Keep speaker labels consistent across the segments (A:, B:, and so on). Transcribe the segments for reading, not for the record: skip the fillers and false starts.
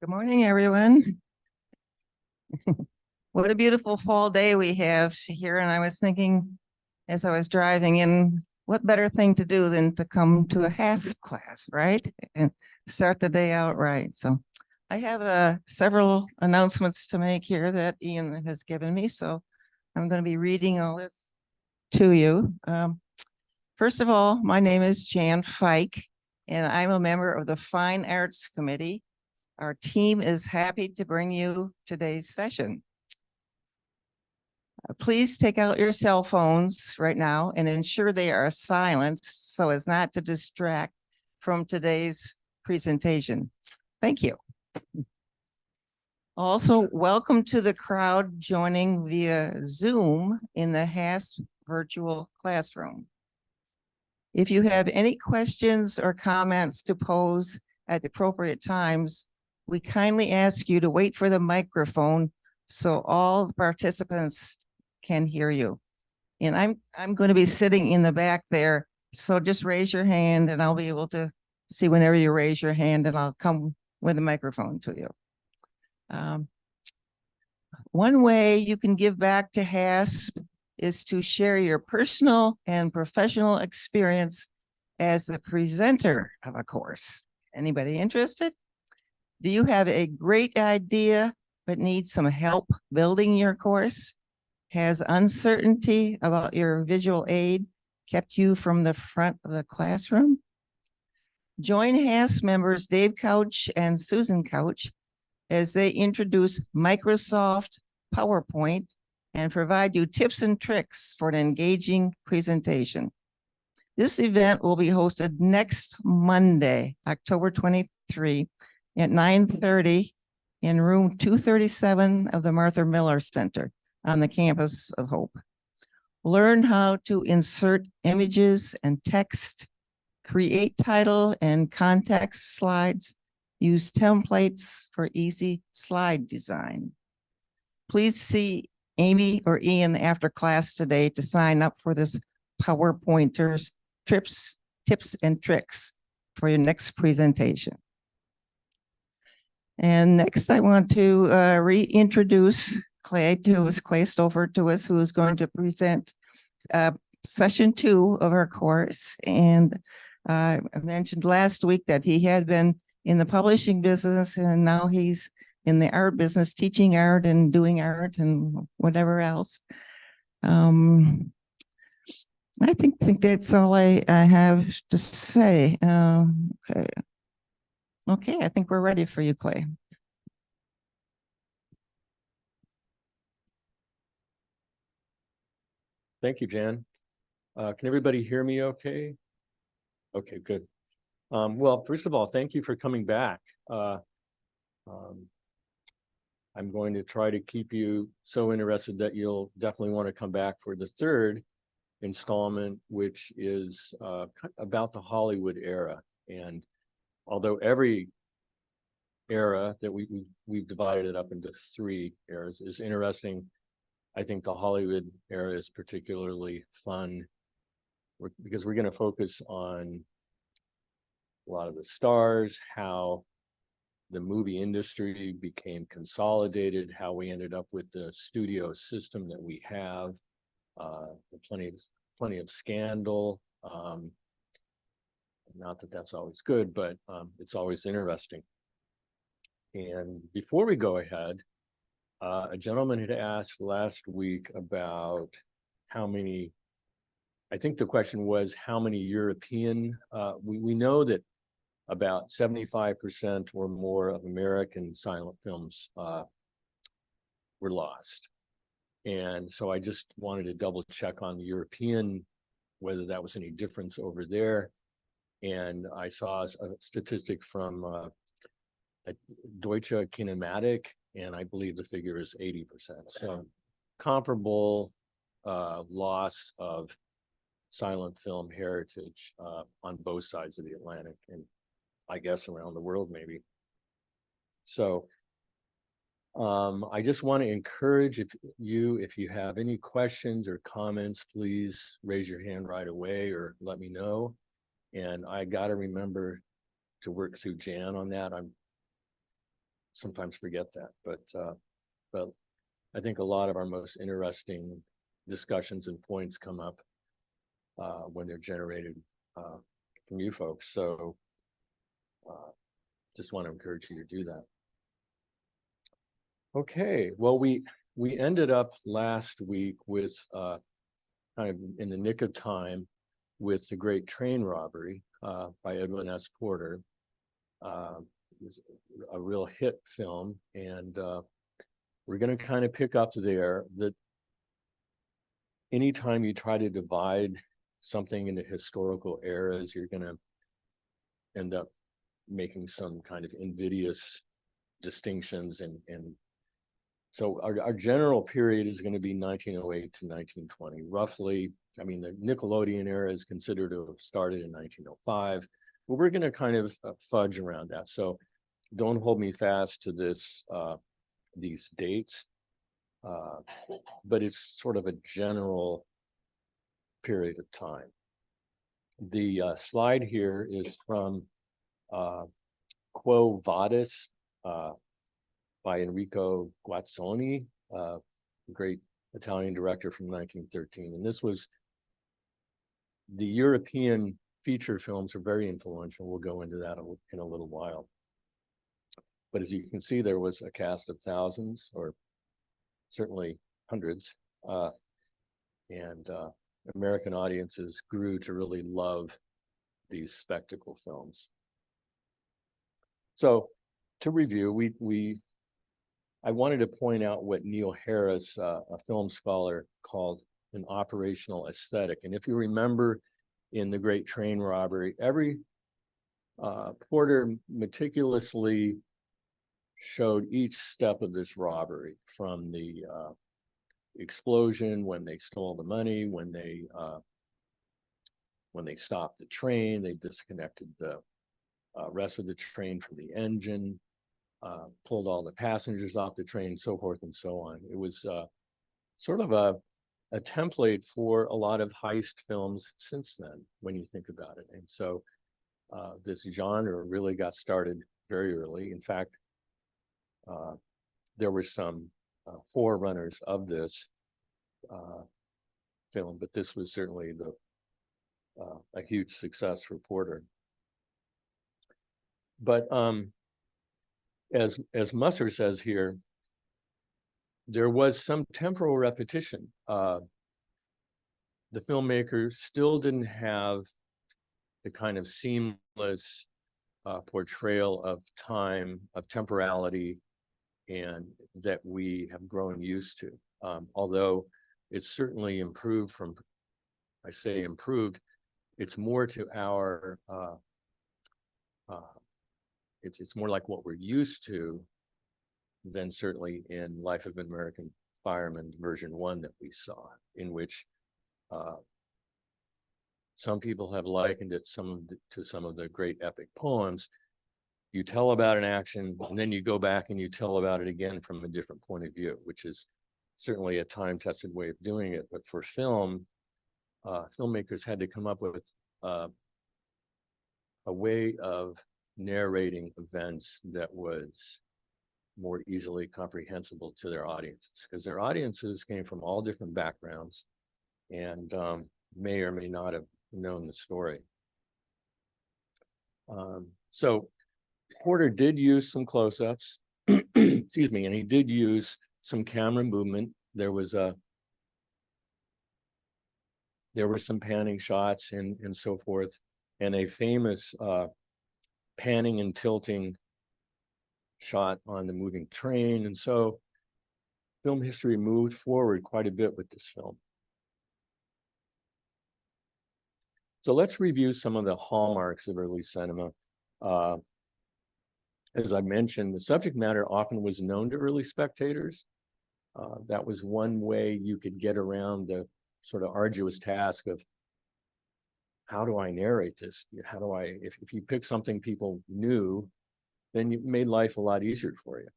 A: Good morning, everyone. What a beautiful fall day we have here. And I was thinking as I was driving in, what better thing to do than to come to a HASP class, right? And start the day out right. So I have several announcements to make here that Ian has given me. So I'm going to be reading all this to you. First of all, my name is Jan Fike, and I'm a member of the Fine Arts Committee. Our team is happy to bring you today's session. Please take out your cell phones right now and ensure they are silenced so as not to distract from today's presentation. Thank you. Also, welcome to the crowd joining via Zoom in the HASP virtual classroom. If you have any questions or comments to pose at the appropriate times, we kindly ask you to wait for the microphone so all the participants can hear you. And I'm going to be sitting in the back there, so just raise your hand and I'll be able to see whenever you raise your hand, and I'll come with a microphone to you. One way you can give back to HASP is to share your personal and professional experience as the presenter of a course. Anybody interested? Do you have a great idea but need some help building your course? Has uncertainty about your visual aid kept you from the front of the classroom? Join HASP members Dave Couch and Susan Couch as they introduce Microsoft PowerPoint and provide you tips and tricks for an engaging presentation. This event will be hosted next Monday, October 23 at 9:30 in room 237 of the Martha Miller Center on the campus of Hope. Learn how to insert images and text, create title and context slides, use templates for easy slide design. Please see Amy or Ian after class today to sign up for this PowerPointers tips and tricks for your next presentation. And next I want to reintroduce Clay Stauffer to us, who is going to present session 2 of our course. And I mentioned last week that he had been in the publishing business, and now he's in the art business, teaching art and doing art and whatever else. I think that's all I have to say. Okay, I think we're ready for you, Clay.
B: Thank you, Jan. Can everybody hear me okay? Okay, good. Well, first of all, thank you for coming back. I'm going to try to keep you so interested that you'll definitely want to come back for the third installment, which is about the Hollywood era. And although every era that we've divided it up into 3 eras is interesting, I think the Hollywood era is particularly fun because we're going to focus on a lot of the stars, how the movie industry became consolidated, how we ended up with the studio system that we have, plenty of scandal. Not that that's always good, but it's always interesting. And before we go ahead, a gentleman had asked last week about how many, I think the question was how many European, we know that about 75% or more of American silent films were lost. And so I just wanted to double check on the European, whether that was any difference over there. And I saw a statistic from Deutsche Kinematic, and I believe the figure is 80%. So comparable loss of silent film heritage on both sides of the Atlantic, and I guess around the world maybe. So I just want to encourage if you have any questions or comments, please raise your hand right away or let me know. And I got to remember to work through Jan on that. I'm sometimes forget that, but I think a lot of our most interesting discussions and points come up when they're generated from you folks. So just want to encourage you to do that. Okay, well, we ended up last week with kind of in the nick of time with The Great Train Robbery by Edwin S. Porter. It was a real hit film, and we're going to kind of pick up there that anytime you try to divide something into historical eras, you're going to end up making some kind of invidious distinctions, and so our general period is going to be 1908 to 1920, roughly. I mean, the Nickelodeon era is considered to have started in 1905, but we're going to kind of fudge around that. So don't hold me fast to this these dates, but it's sort of a general period of time. The slide here is from Quo Vadis by Enrico Guazzoni, a great Italian director from 1913. And this was, the European feature films are very influential. We'll go into that in a little while. But as you can see, there was a cast of thousands, or certainly hundreds, and American audiences grew to really love these spectacle films. So to review, I wanted to point out what Neil Harris, a film scholar, called an operational aesthetic. And if you remember in The Great Train Robbery, Porter meticulously showed each step of this robbery, from the explosion, when they stole the money, when they stopped the train, they disconnected the rest of the train from the engine, pulled all the passengers off the train, so forth and so on. It was sort of a template for a lot of heist films since then, when you think about it. And so this genre really got started very early. In fact, there were some forerunners of this film, but this was certainly a huge success for Porter. But as Musser says here, there was some temporal repetition. The filmmaker still didn't have the kind of seamless portrayal of time, of temporality, and that we have grown used to. Although it's certainly improved from, I say improved, it's more to our, it's more like what we're used to than certainly in Life of an American Fireman version 1 that we saw, in which some people have likened it to some of the great epic poems. You tell about an action, and then you go back and you tell about it again from a different point of view, which is certainly a time-tested way of doing it. But for film, filmmakers had to come up with a way of narrating events that was more easily comprehensible to their audiences, because their audiences came from all different backgrounds and may or may not have known the story. So Porter did use some close-ups, excuse me, and he did use some camera movement. There were some panning shots and so forth, and a famous panning and tilting shot on the moving train. And so film history moved forward quite a bit with this film. So let's review some of the hallmarks of early cinema. As I mentioned, the subject matter often was known to early spectators. That was one way you could get around the sort of arduous task of, how do I narrate this? How do I, if you pick something people knew, then you made life a lot easier for you.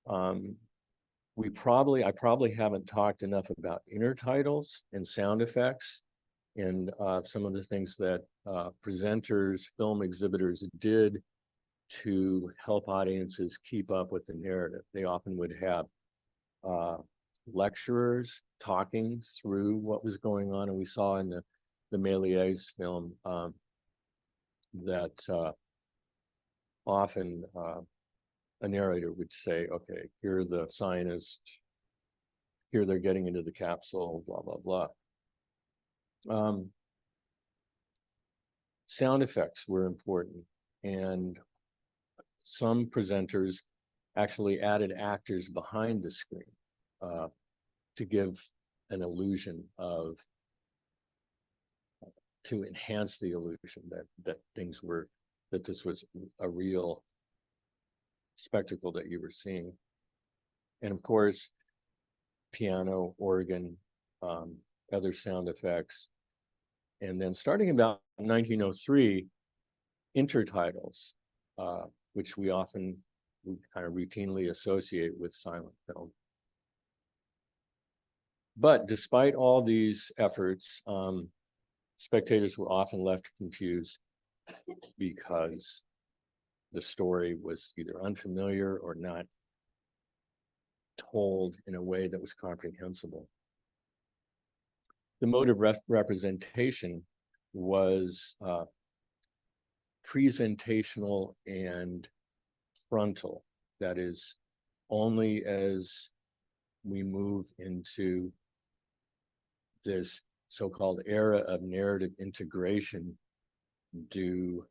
B: I probably haven't talked enough about intertitles and sound effects and some of the things that presenters, film exhibitors did to help audiences keep up with the narrative. They often would have lecturers talking through what was going on, and we saw in the Méliès film that often a narrator would say, okay, here are the scientists, here they're getting into the capsule, blah, blah, blah. Sound effects were important, and some presenters actually added actors behind the screen to give an illusion of, to enhance the illusion that things were, that this was a real spectacle that you were seeing. And of course, piano, organ, other sound effects. And then starting about 1903, intertitles, which we kind of routinely associate with silent film. But despite all these efforts, spectators were often left confused because the story was either unfamiliar or not told in a way that was comprehensible. The mode of representation was presentational and frontal. That is, only as we move into this so-called era of narrative integration do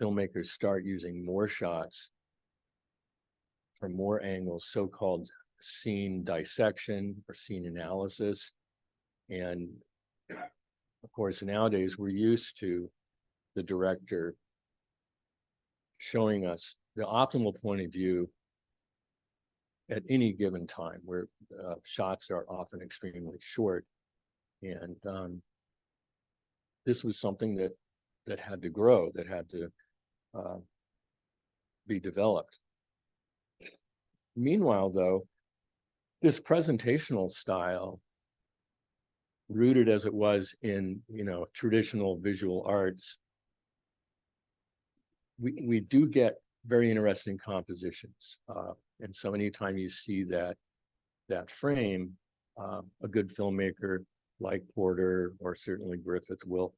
B: filmmakers start using more shots from more angles, so-called scene dissection or scene analysis. And of course, nowadays we're used to the director showing us the optimal point of view at any given time, where shots are often extremely short. And this was something that had to grow, that had to be developed. Meanwhile, though, this presentational style, rooted as it was in traditional visual arts, we do get very interesting compositions. And so anytime you see that frame, a good filmmaker like Porter or certainly Griffith will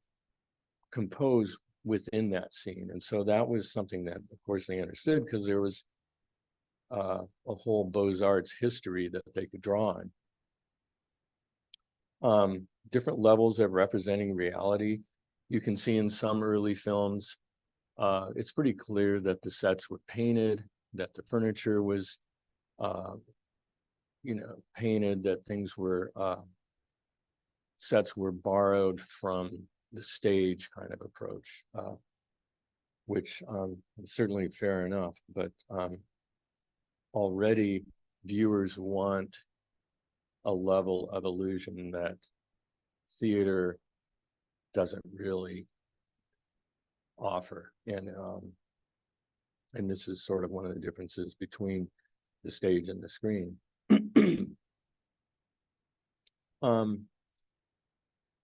B: compose within that scene. And so that was something that, of course, they understood, because there was a whole Beaux-Arts history that they could draw on. Different levels of representing reality. You can see in some early films, it's pretty clear that the sets were painted, that the furniture was, painted, that things were, sets were borrowed from the stage kind of approach, which is certainly fair enough, but already viewers want a level of illusion that theater doesn't really offer. And this is sort of one of the differences between the stage and the screen.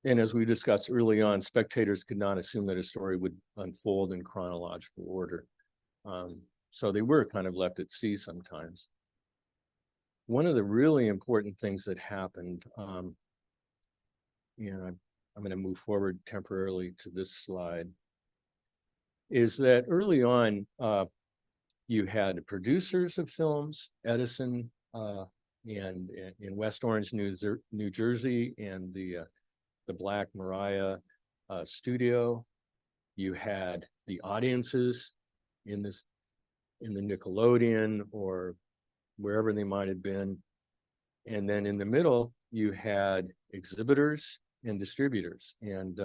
B: And as we discussed early on, spectators could not assume that a story would unfold in chronological order. So they were kind of left at sea sometimes. One of the really important things that happened, I'm going to move forward temporarily to this slide, is that early on, you had producers of films, Edison, and in West Orange, New Jersey, and the Black Maria studio. You had the audiences in the Nickelodeon or wherever they might have been. And then in the middle, you had exhibitors and distributors. And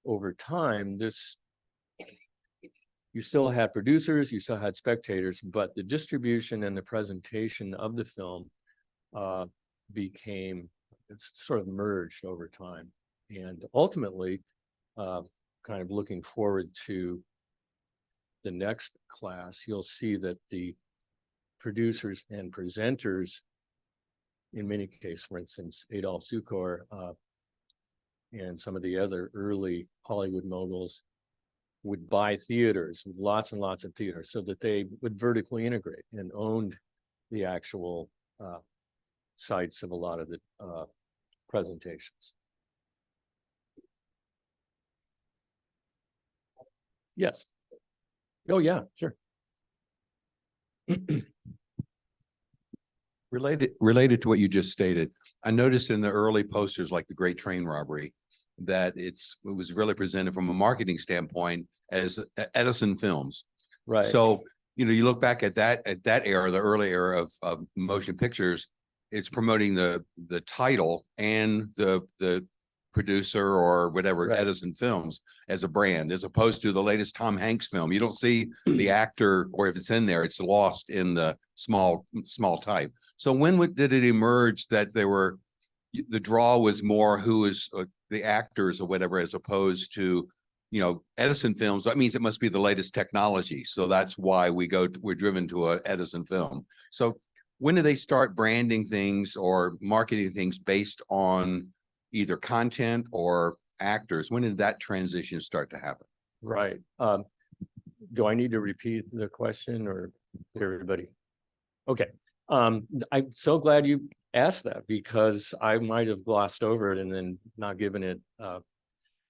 B: over time, you still had producers, you still had spectators, but the distribution and the presentation of the film it's sort of merged over time. And ultimately, kind of looking forward to the next class, you'll see that the producers and presenters, in many cases, for instance, Adolph Zukor and some of the other early Hollywood moguls, would buy theaters, lots and lots of theaters, so that they would vertically integrate and owned the actual sites of a lot of the presentations. Yes. Oh, yeah, sure.
C: Related to what you just stated, I noticed in the early posters, like the Great Train Robbery, that it was really presented from a marketing standpoint as Edison Films.
B: Right.
C: So, you know, you look back at that era, the early era of motion pictures, it's promoting the title and the producer or whatever,
B: Right.
C: Edison Films, as a brand, as opposed to the latest Tom Hanks film. You don't see the actor, or if it's in there, it's lost in the small type. So when did it emerge that the draw was more who is the actors or whatever, as opposed to, you know, Edison Films? That means it must be the latest technology. So that's why we're driven to a Edison film. So when do they start branding things or marketing things based on either content or actors? When did that transition start to happen?
B: Right. Do I need to repeat the question, or everybody? Okay. I'm so glad you asked that, because I might have glossed over it and then not given it.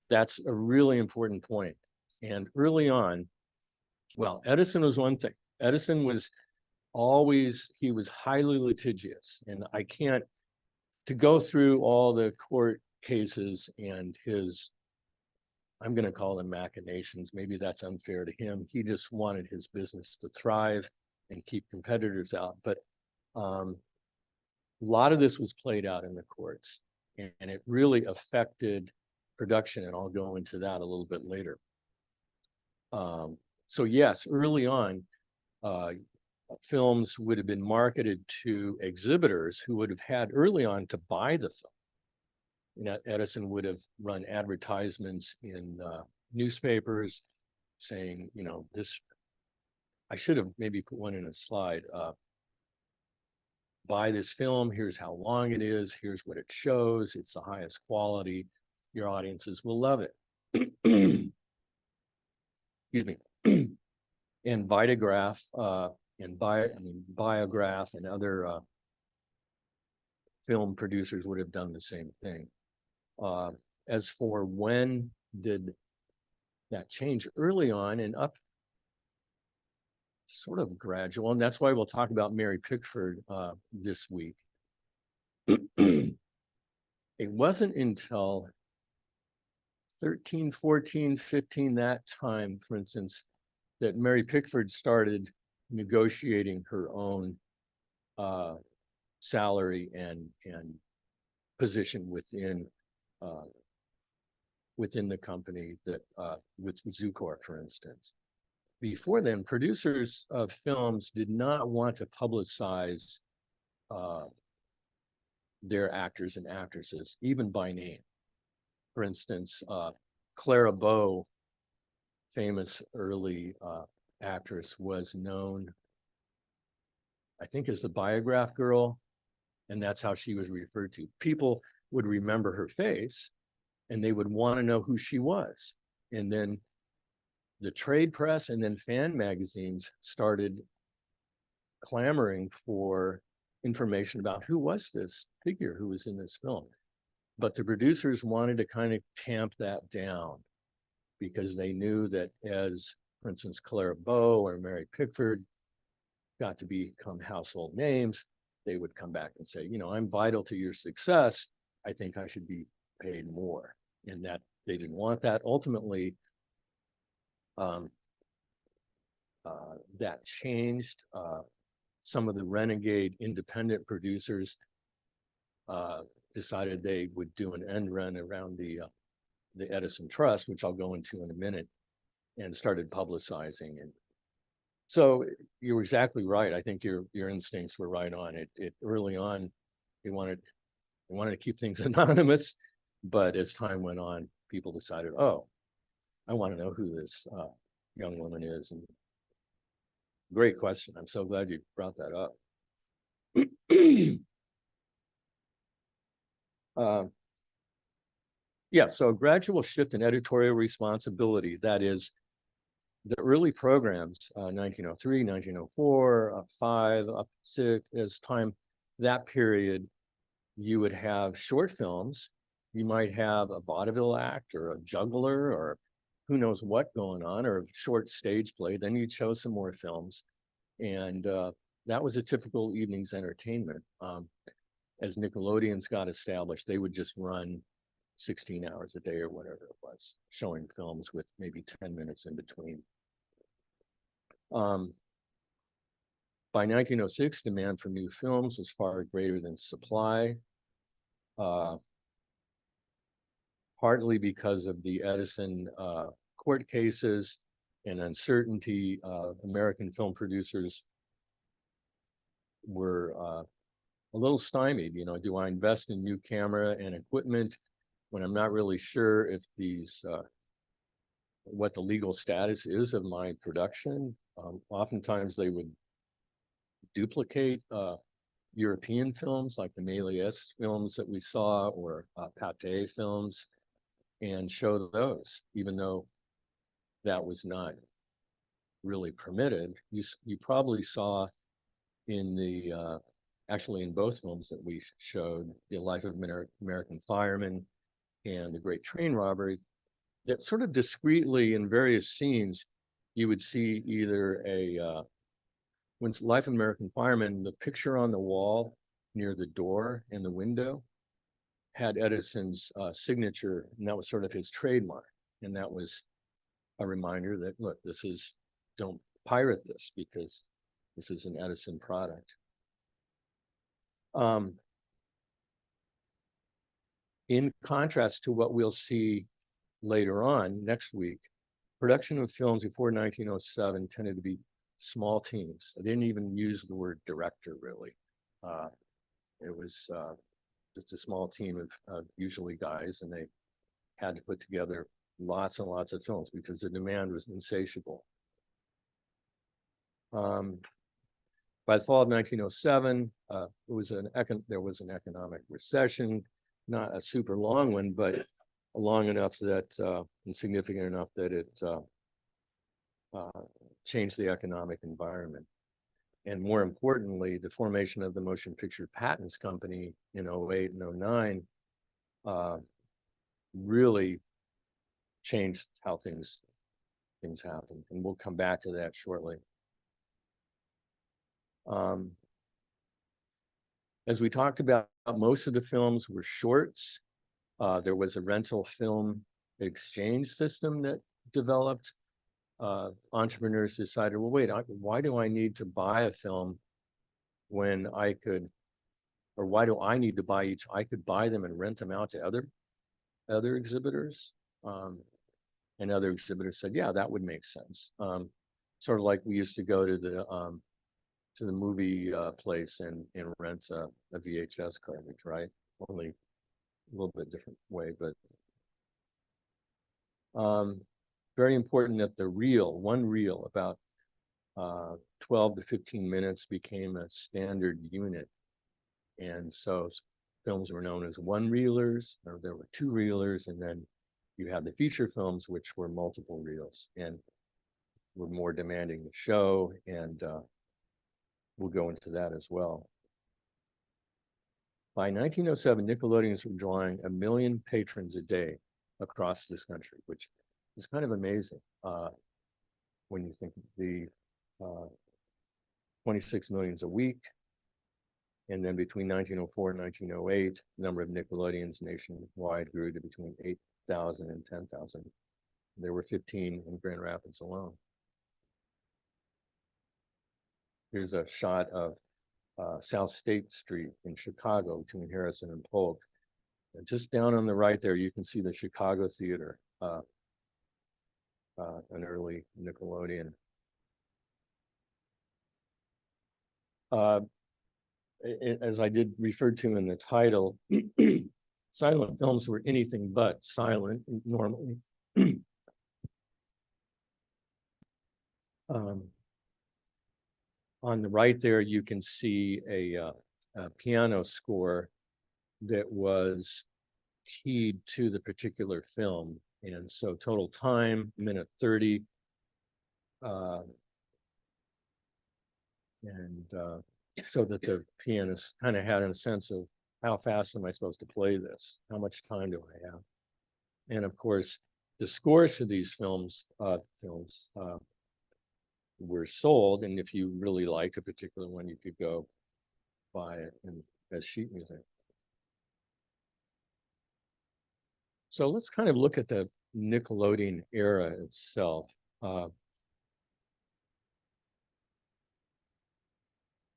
B: That's a really important point. And early on, well, Edison was one thing. Edison was he was highly litigious, and I can't, to go through all the court cases and his, I'm going to call them machinations. Maybe that's unfair to him. He just wanted his business to thrive and keep competitors out. But a lot of this was played out in the courts, and it really affected production. And I'll go into that a little bit later. So yes, early on, films would have been marketed to exhibitors who would have had early on to buy the film. You know, Edison would have run advertisements in newspapers saying, you know, this, I should have maybe put one in a slide. Buy this film, here's how long it is, here's what it shows, it's the highest quality, your audiences will love it. Excuse me. And Vitagraph and Biograph and other film producers would have done the same thing. As for when did that change, early on and up, sort of gradual, and that's why we'll talk about Mary Pickford this week. It wasn't until 13, 14, 15, that time, for instance, that Mary Pickford started negotiating her own salary and position within the company, that with Zukor, for instance. Before then, producers of films did not want to publicize their actors and actresses, even by name. For instance, Clara Bow, famous early actress, was known, I think, as the Biograph girl, and that's how she was referred to. People would remember her face, and they would want to know who she was. And then the trade press and then fan magazines started clamoring for information about who was this figure who was in this film. But the producers wanted to kind of tamp that down, because they knew that as, for instance, Clara Bow or Mary Pickford got to become household names, they would come back and say, you know, I'm vital to your success, I think I should be paid more. And that they didn't want that. Ultimately, that changed. Some of the renegade independent producers decided they would do an end run around the Edison Trust, which I'll go into in a minute, and started publicizing. And so you're exactly right. I think your instincts were right on. It early on, they wanted to keep things anonymous, but as time went on, people decided, oh, I want to know who this young woman is. And great question. I'm so glad you brought that up. Yeah, so a gradual shift in editorial responsibility, that is, the early programs, 1903, 1904, 5, up 6, as time, that period, you would have short films. You might have a vaudeville act or a juggler or who knows what going on, or a short stage play. Then you'd show some more films. And that was a typical evening's entertainment. As Nickelodeon's got established, they would just run 16 hours a day or whatever it was, showing films with maybe 10 minutes in between. By 1906, demand for new films was far greater than supply, partly because of the Edison court cases and uncertainty. American film producers were a little stymied. You know, do I invest in new camera and equipment when I'm not really sure if these, what the legal status is of my production? Oftentimes they would duplicate European films like the Méliès films that we saw, or Pâté films, and show those, even though that was not really permitted. You probably saw in the actually in both films that we showed, The Life of an American Fireman and The Great Train Robbery, that sort of discreetly in various scenes, you would see either a, when Life of an American Fireman, the picture on the wall near the door and the window had Edison's signature, and that was sort of his trademark. And that was a reminder that, look, this is, don't pirate this because this is an Edison product. In contrast to what we'll see later on next week, production of films before 1907 tended to be small teams. I didn't even use the word director, really. It was just a small team of usually guys, and they had to put together lots and lots of films because the demand was insatiable. By the fall of 1907, there was an economic recession, not a super long one, but long enough that, and significant enough that it changed the economic environment. And more importantly, the formation of the Motion Picture Patents Company in 08 and 09 really changed how things happened. And we'll come back to that shortly. As we talked about, most of the films were shorts. There was a rental film exchange system that developed. Entrepreneurs decided, well, wait, why do I need to buy a film when I could, or why do I need to buy each? I could buy them and rent them out to other exhibitors. And other exhibitors said, yeah, that would make sense. Sort of like we used to go to the movie place and rent a VHS cartridge, right? Only a little bit different way, but very important that the reel, one reel, about 12 to 15 minutes became a standard unit. And so films were known as one-reelers, or there were two-reelers, and then you had the feature films, which were multiple reels and were more demanding to show, and we'll go into that as well. By 1907, Nickelodeons were drawing 1 million patrons a day across this country, which is kind of amazing when you think of the 26 million a week. And then between 1904 and 1908, the number of Nickelodeons nationwide grew to between 8,000 and 10,000. There were 15 in Grand Rapids alone. Here's a shot of South State Street in Chicago between Harrison and Polk. And just down on the right there, you can see the Chicago Theater, an early Nickelodeon. As I did refer to in the title, silent films were anything but silent normally. On the right there, you can see a piano score that was keyed to the particular film. And so total time, minute 30. So that the pianist kind of had a sense of how fast am I supposed to play this? How much time do I have? And of course, the scores to these films were sold, and if you really liked a particular one, you could go buy it as sheet music. So let's kind of look at the Nickelodeon era itself.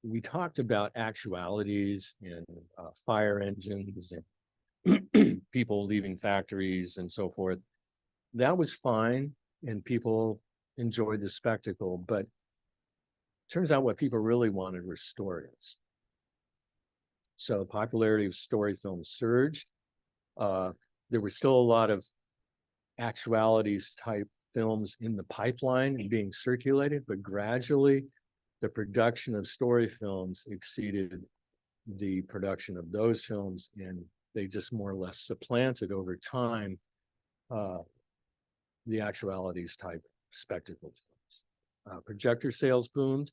B: We talked about actualities and fire engines and people leaving factories and so forth. That was fine, and people enjoyed the spectacle, but turns out what people really wanted were stories. So the popularity of story films surged. There were still a lot of actualities type films in the pipeline and being circulated, but gradually the production of story films exceeded the production of those films, and they just more or less supplanted over time the actualities type spectacle films. Projector sales boomed.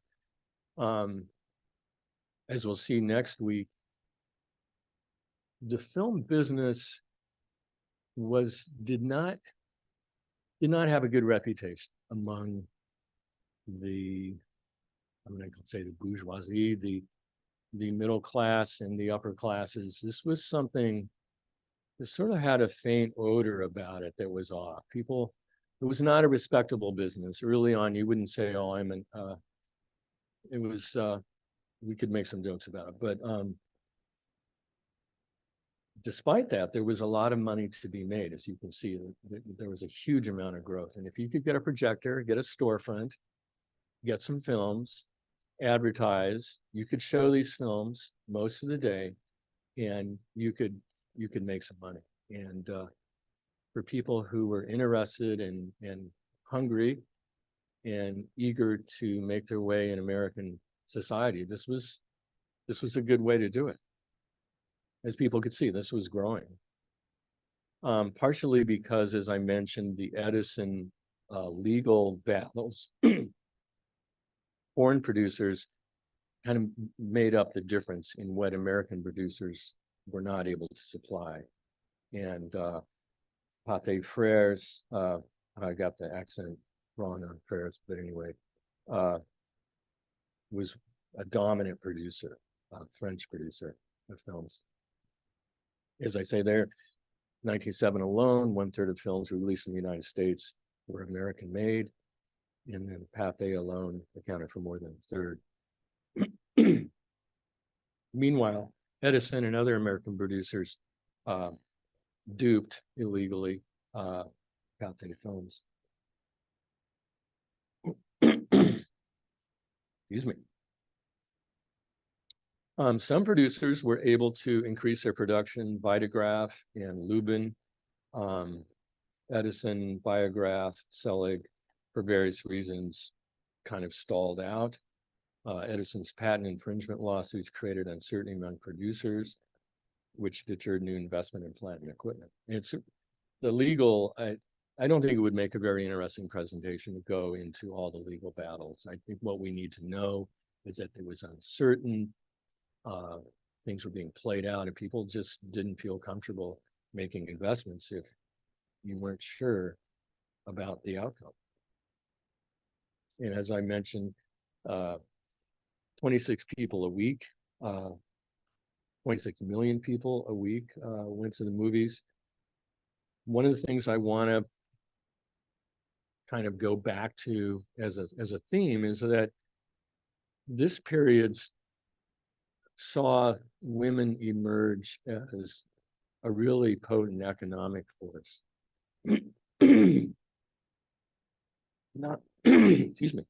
B: As we'll see next week, the film business did not have a good reputation among the, I'm going to say the bourgeoisie, the middle class and the upper classes. This was something that sort of had a faint odor about it that was off. People, it was not a respectable business. Early on, you wouldn't say, oh, it was, we could make some jokes about it, but despite that, there was a lot of money to be made. As you can see, there was a huge amount of growth. And if you could get a projector, get a storefront, get some films, advertise, you could show these films most of the day, and you could make some money. And for people who were interested and hungry and eager to make their way in American society, this was a good way to do it. As people could see, this was growing. Partially because, as I mentioned, the Edison legal battles, foreign producers kind of made up the difference in what American producers were not able to supply. And Pate Frères, I got the accent wrong on Frères, but anyway, was a dominant producer, French producer of films. As I say there, 1907 alone, 1/3 of films released in the United States were American made, and then Pathé alone accounted for more than a third. Meanwhile, Edison and other American producers duped illegally Pathé films. Excuse me. Some producers were able to increase their production. Vitagraph and Lubin, Edison, Biograph, Selig, for various reasons, kind of stalled out. Edison's patent infringement lawsuits created uncertainty among producers, which deterred new investment in plant and equipment. It's the legal. I don't think it would make a very interesting presentation to go into all the legal battles. I think what we need to know is that it was uncertain. Things were being played out, and people just didn't feel comfortable making investments if you weren't sure about the outcome. And as I mentioned, 26 people a week, 26 million people a week went to the movies. One of the things I want to kind of go back to as a theme is that this period saw women emerge as a really potent economic force. Not, excuse me.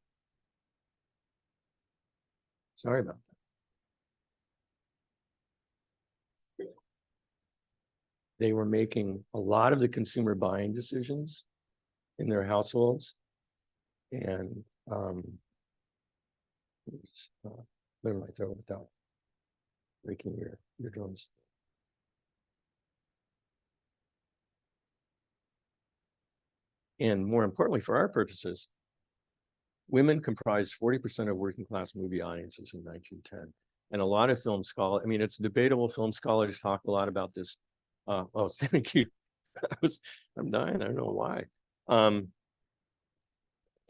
B: Sorry about that. They were making a lot of the consumer buying decisions in their households, and never mind, throw it down. Breaking your drums. And more importantly, for our purposes, women comprised 40% of working class movie audiences in 1910. And a lot of film scholars, I mean, it's debatable. Film scholars talk a lot about this. Oh, thank you. I'm dying. I don't know why.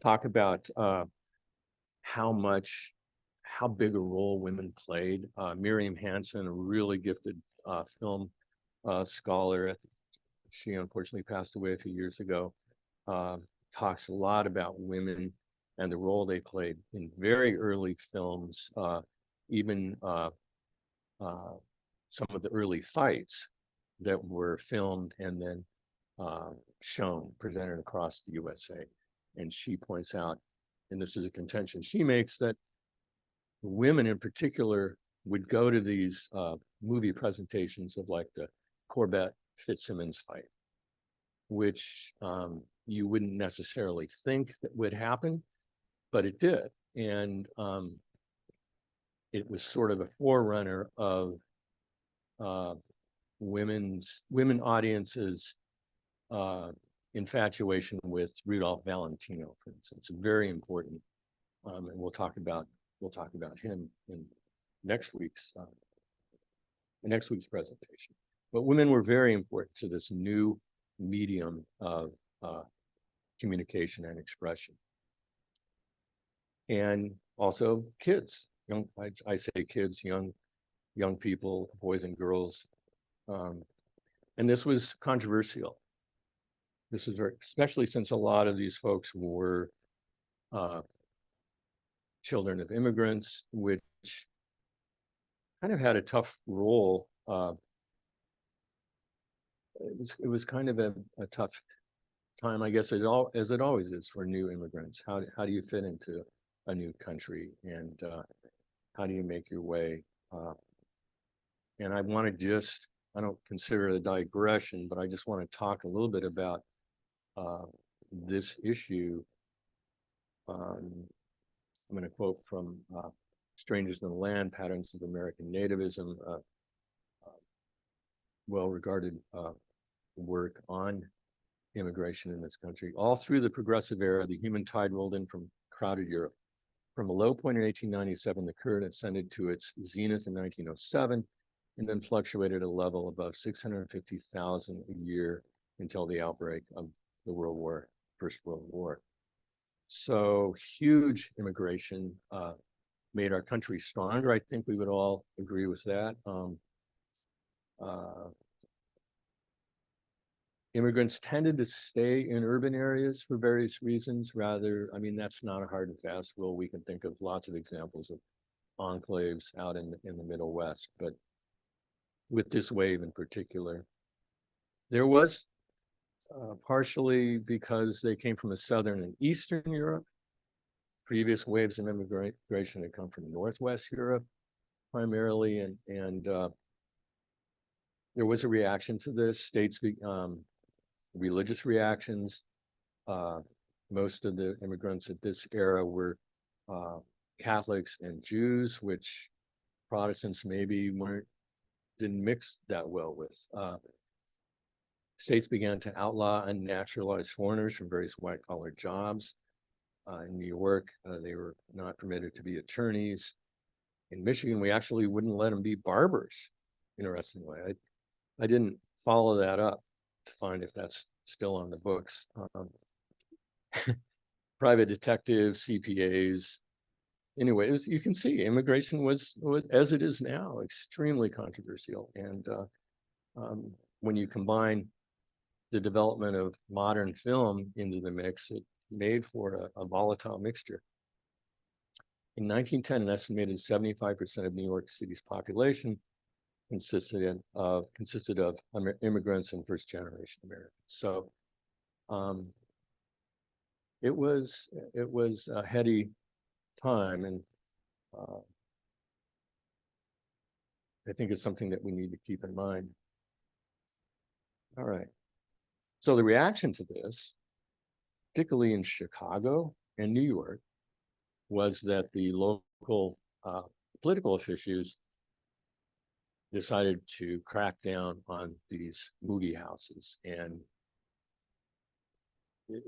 B: Talk about how big a role women played. Miriam Hansen, a really gifted film scholar, she unfortunately passed away a few years ago, talks a lot about women and the role they played in very early films, even some of the early fights that were filmed and then shown, presented across the USA. And she points out, and this is a contention she makes, that women in particular would go to these movie presentations of like the Corbett Fitzsimmons fight, which you wouldn't necessarily think that would happen, but it did. And it was sort of a forerunner of women audiences infatuation with Rudolph Valentino, for instance, very important. And we'll talk about him in next week's presentation. But women were very important to this new medium of communication and expression. And also kids, I say kids, young people, boys and girls. And this was controversial. This is very, especially since a lot of these folks were children of immigrants, which kind of had a tough role. It was kind of a tough time, I guess, as it always is for new immigrants. How do you fit into a new country, and how do you make your way? And I want to just, I don't consider it a digression, but I just want to talk a little bit about this issue. I'm going to quote from Strangers in the Land, Patterns of American Nativism, well-regarded work on immigration in this country. All through the progressive era, the human tide rolled in from crowded Europe. From a low point in 1897, the current ascended to its zenith in 1907, and then fluctuated at a level above 650,000 a year until the outbreak of the First World War. So huge immigration made our country stronger. I think we would all agree with that. Immigrants tended to stay in urban areas for various reasons. Rather, I mean, that's not a hard and fast rule. We can think of lots of examples of enclaves out in the Middle West, but with this wave in particular, there was partially because they came from the Southern and Eastern Europe. Previous waves of immigration had come from Northwest Europe primarily, and there was a reaction to this. States, religious reactions. Most of the immigrants at this era were Catholics and Jews, which Protestants maybe didn't mix that well with. States began to outlaw unnaturalized foreigners from various white-collar jobs. In New York, they were not permitted to be attorneys. In Michigan, we actually wouldn't let them be barbers, interestingly. I didn't follow that up to find if that's still on the books. Private detectives, CPAs. Anyway, you can see immigration was, as it is now, extremely controversial. And when you combine the development of modern film into the mix, it made for a volatile mixture. In 1910, an estimated 75% of New York City's population consisted of immigrants and first-generation Americans. So it was a heady time, and I think it's something that we need to keep in mind. All right. So the reaction to this, particularly in Chicago and New York, was that the local political officials decided to crack down on these movie houses. And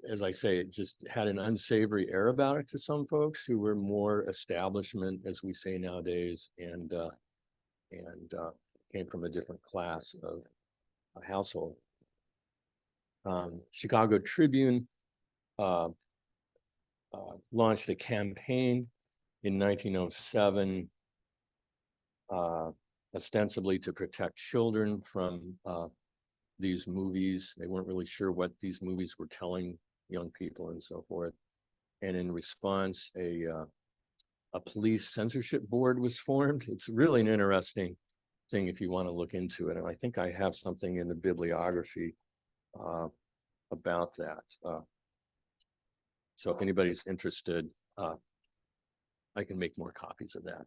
B: as I say, it just had an unsavory air about it to some folks who were more establishment, as we say nowadays, and came from a different class of household. Chicago Tribune launched a campaign in 1907, ostensibly to protect children from these movies. They weren't really sure what these movies were telling young people and so forth. And in response, a police censorship board was formed. It's really an interesting thing if you want to look into it. And I think I have something in the bibliography about that. So if anybody's interested, I can make more copies of that.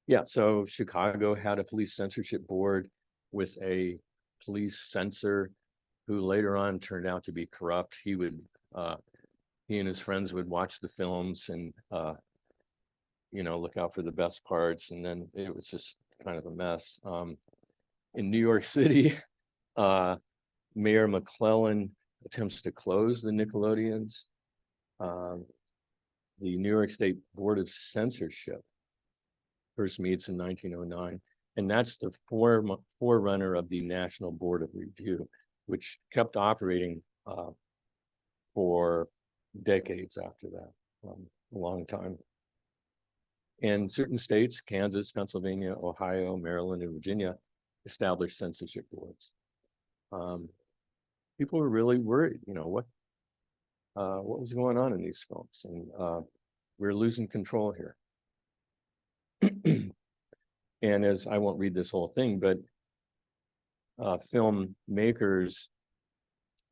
B: Yeah, so Chicago had a police censorship board with a police censor who later on turned out to be corrupt. He and his friends would watch the films and look out for the best parts, and then it was just kind of a mess. In New York City, Mayor McClellan attempts to close the Nickelodeons. The New York State Board of Censorship first meets in 1909, and that's the forerunner of the National Board of Review, which kept operating for decades after that, a long time. And certain states, Kansas, Pennsylvania, Ohio, Maryland, and Virginia, established censorship boards. People were really worried, what was going on in these films, and we're losing control here. And as I won't read this whole thing, but film makers,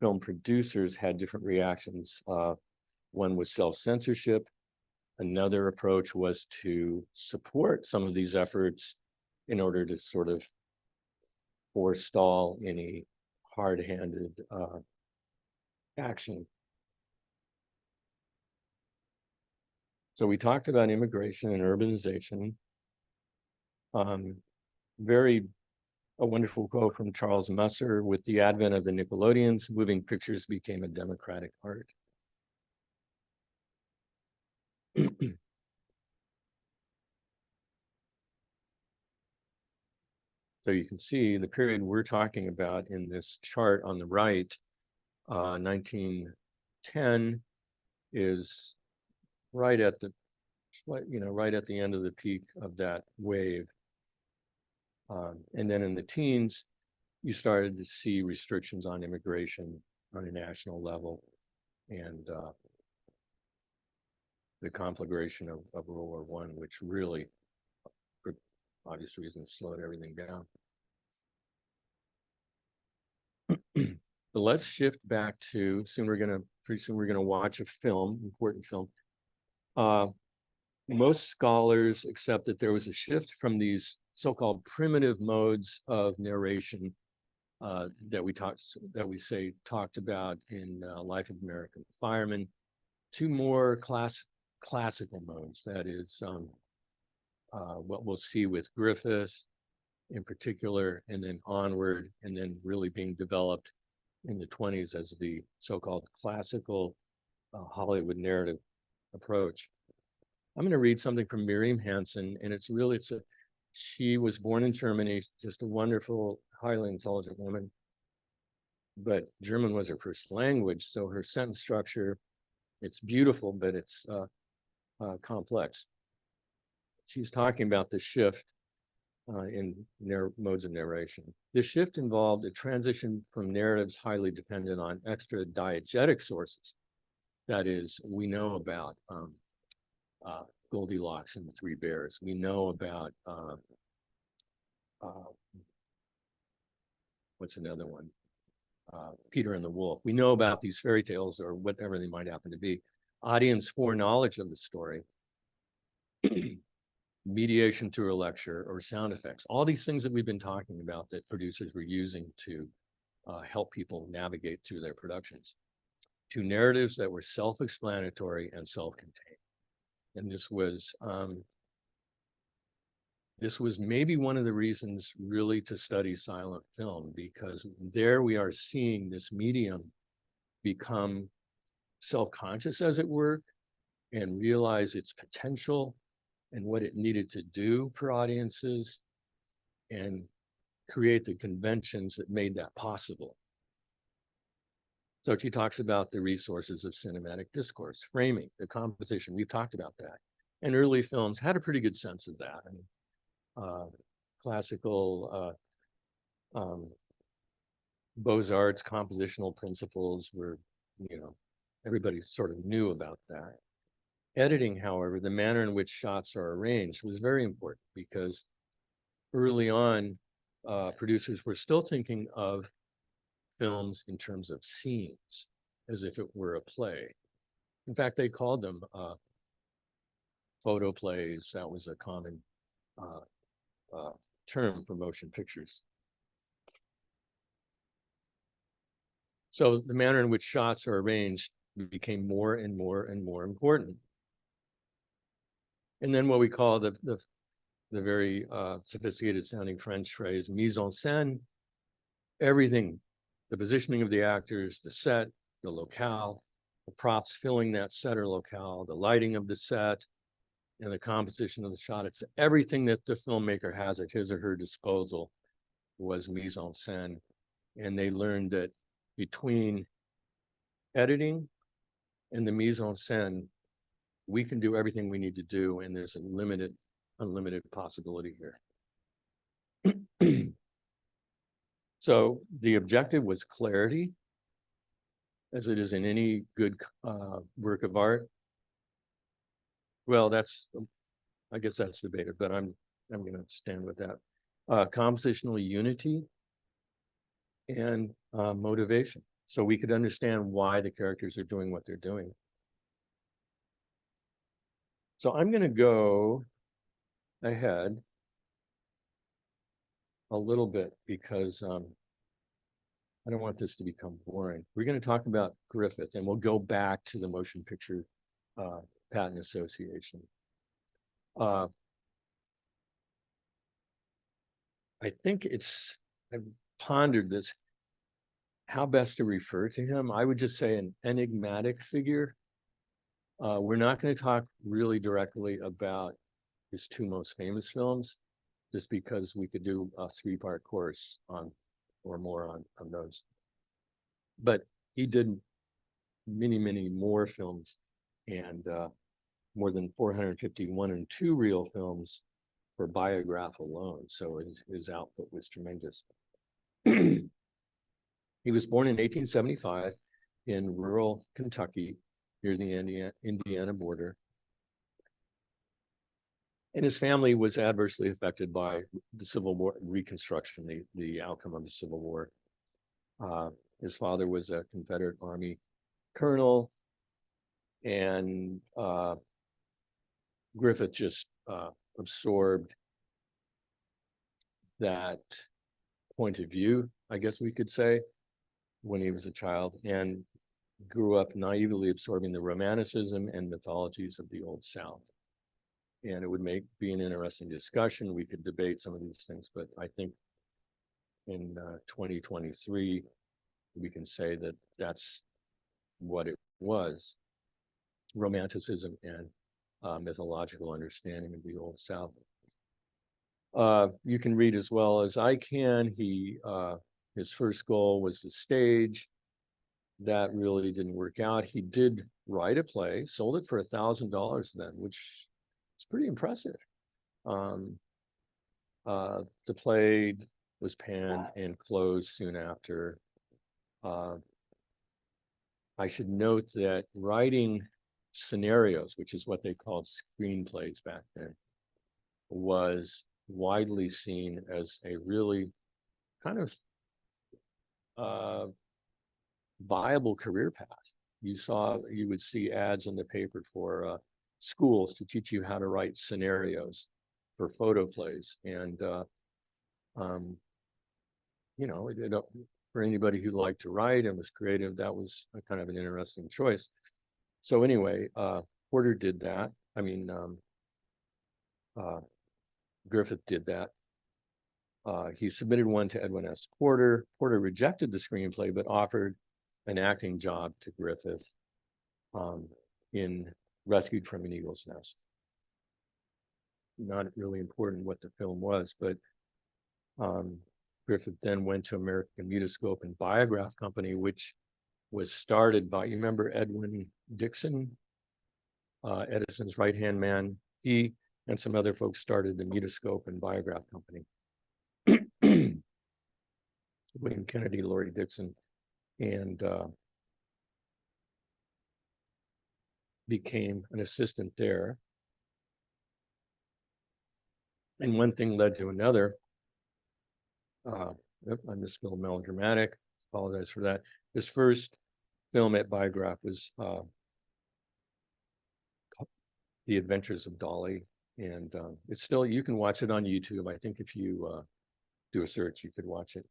B: film producers had different reactions. One was self-censorship. Another approach was to support some of these efforts in order to sort of forestall any hard-handed action. So we talked about immigration and urbanization. A wonderful quote from Charles Musser: "With the advent of the Nickelodeons, moving pictures became a democratic art." So you can see the period we're talking about in this chart on the right, 1910 is right at the end of the peak of that wave. And then in the teens, you started to see restrictions on immigration on a national level, and the conflagration of World War I, which really, for obvious reasons, slowed everything down. But let's shift back to, pretty soon we're gonna watch a film, important film. Most scholars accept that there was a shift from these so-called primitive modes of narration that we talked about in Life of American Fireman, to more classical modes. That is what we'll see with Griffith in particular, and then onward, and then really being developed in the 20s as the so-called classical Hollywood narrative approach. I'm going to read something from Miriam Hansen, and she was born in Germany, just a wonderful, highly intelligent woman, but German was her first language, so her sentence structure, it's beautiful, but it's complex. She's talking about the shift in modes of narration. This shift involved a transition from narratives highly dependent on extra diegetic sources. That is, we know about Goldilocks and the Three Bears. We know about what's another one? Peter and the Wolf. We know about these fairy tales, or whatever they might happen to be. Audience foreknowledge of the story, mediation through a lecture, or sound effects. All these things that we've been talking about that producers were using to help people navigate through their productions, to narratives that were self-explanatory and self-contained. And this was maybe one of the reasons really to study silent film, because there we are seeing this medium become self-conscious, as it were, and realize its potential and what it needed to do for audiences and create the conventions that made that possible. So she talks about the resources of cinematic discourse, framing, the composition. We've talked about that. And early films had a pretty good sense of that. I mean, classical Beaux-Arts compositional principles were, everybody sort of knew about that. Editing, however, the manner in which shots are arranged was very important because early on, producers were still thinking of films in terms of scenes, as if it were a play. In fact, they called them photoplays. That was a common term for motion pictures. So the manner in which shots are arranged became more and more and more important. And then what we call the very sophisticated sounding French phrase, mise en scène, everything, the positioning of the actors, the set, the locale, the props filling that set or locale, the lighting of the set, and the composition of the shot. It's everything that the filmmaker has at his or her disposal was mise en scène. And they learned that between editing and the mise en scène, we can do everything we need to do, and there's a unlimited possibility here. So the objective was clarity, as it is in any good work of art. Well, I guess that's debated, but I'm going to stand with that. Compositional unity and motivation, so we could understand why the characters are doing what they're doing. So I'm going to go ahead a little bit because I don't want this to become boring. We're going to talk about Griffith, and we'll go back to the Motion Picture Patent Association. I think I've pondered this, how best to refer to him. I would just say an enigmatic figure. We're not going to talk really directly about his two most famous films, just because we could do a 3-part course on or more on those. But he did many, many more films, and more than 451 and 2 reel films for Biograph alone. So his output was tremendous. He was born in 1875 in rural Kentucky near the Indiana border. And his family was adversely affected by the Civil War Reconstruction, the outcome of the Civil War. His father was a Confederate Army colonel, and Griffith just absorbed that point of view, I guess we could say, when he was a child, and grew up naively absorbing the romanticism and mythologies of the Old South. And it would be an interesting discussion. We could debate some of these things, but I think in 2023, we can say that that's what it was: romanticism and mythological understanding of the Old South. You can read as well as I can. His first goal was the stage. That really didn't work out. He did write a play, sold it for $1,000 then, which is pretty impressive. The play was panned and closed soon after. I should note that writing scenarios, which is what they called screenplays back then, was widely seen as a really kind of viable career path. You would see ads in the paper for schools to teach you how to write scenarios for photoplays, and for anybody who liked to write and was creative, that was a kind of an interesting choice. So anyway, Porter did that. Griffith did that. He submitted one to Edwin S. Porter. Porter rejected the screenplay, but offered an acting job to Griffith in Rescued from an Eagle's Nest. Not really important what the film was, but Griffith then went to American Mutoscope and Biograph Company, which was started by, you remember Edwin Dixon, Edison's right-hand man? He and some other folks started the Mutoscope and Biograph Company. William Kennedy, Laurie Dixon, and became an assistant there. And one thing led to another. I misspelled melodramatic. Apologize for that. His first film at Biograph was The Adventures of Dolly, and it's still, you can watch it on YouTube. I think if you do a search, you could watch it.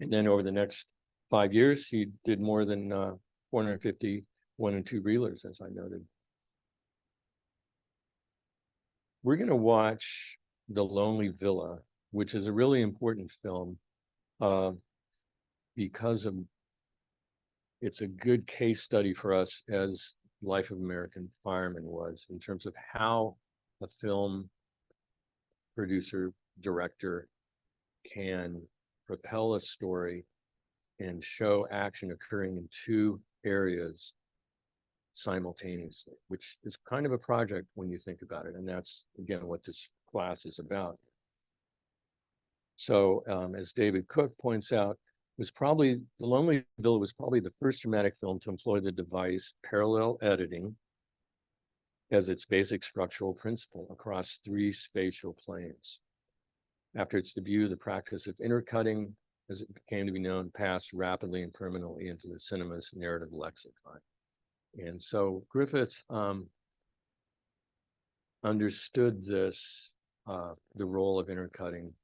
B: And then over the next 5 years, he did more than 450 one and two reelers, as I noted. We're going to watch The Lonely Villa, which is a really important film because of it's a good case study for us as Life of American Fireman was, in terms of how a film producer, director can propel a story and show action occurring in two areas simultaneously, which is kind of a project when you think about it. And that's, again, what this class is about. So as David Cook points out, was probably The Lonely Villa was probably the first dramatic film to employ the device parallel editing as its basic structural principle across three spatial planes. After its debut, the practice of intercutting, as it came to be known, passed rapidly and permanently into the cinema's narrative lexicon. And so Griffith understood this, the role of intercutting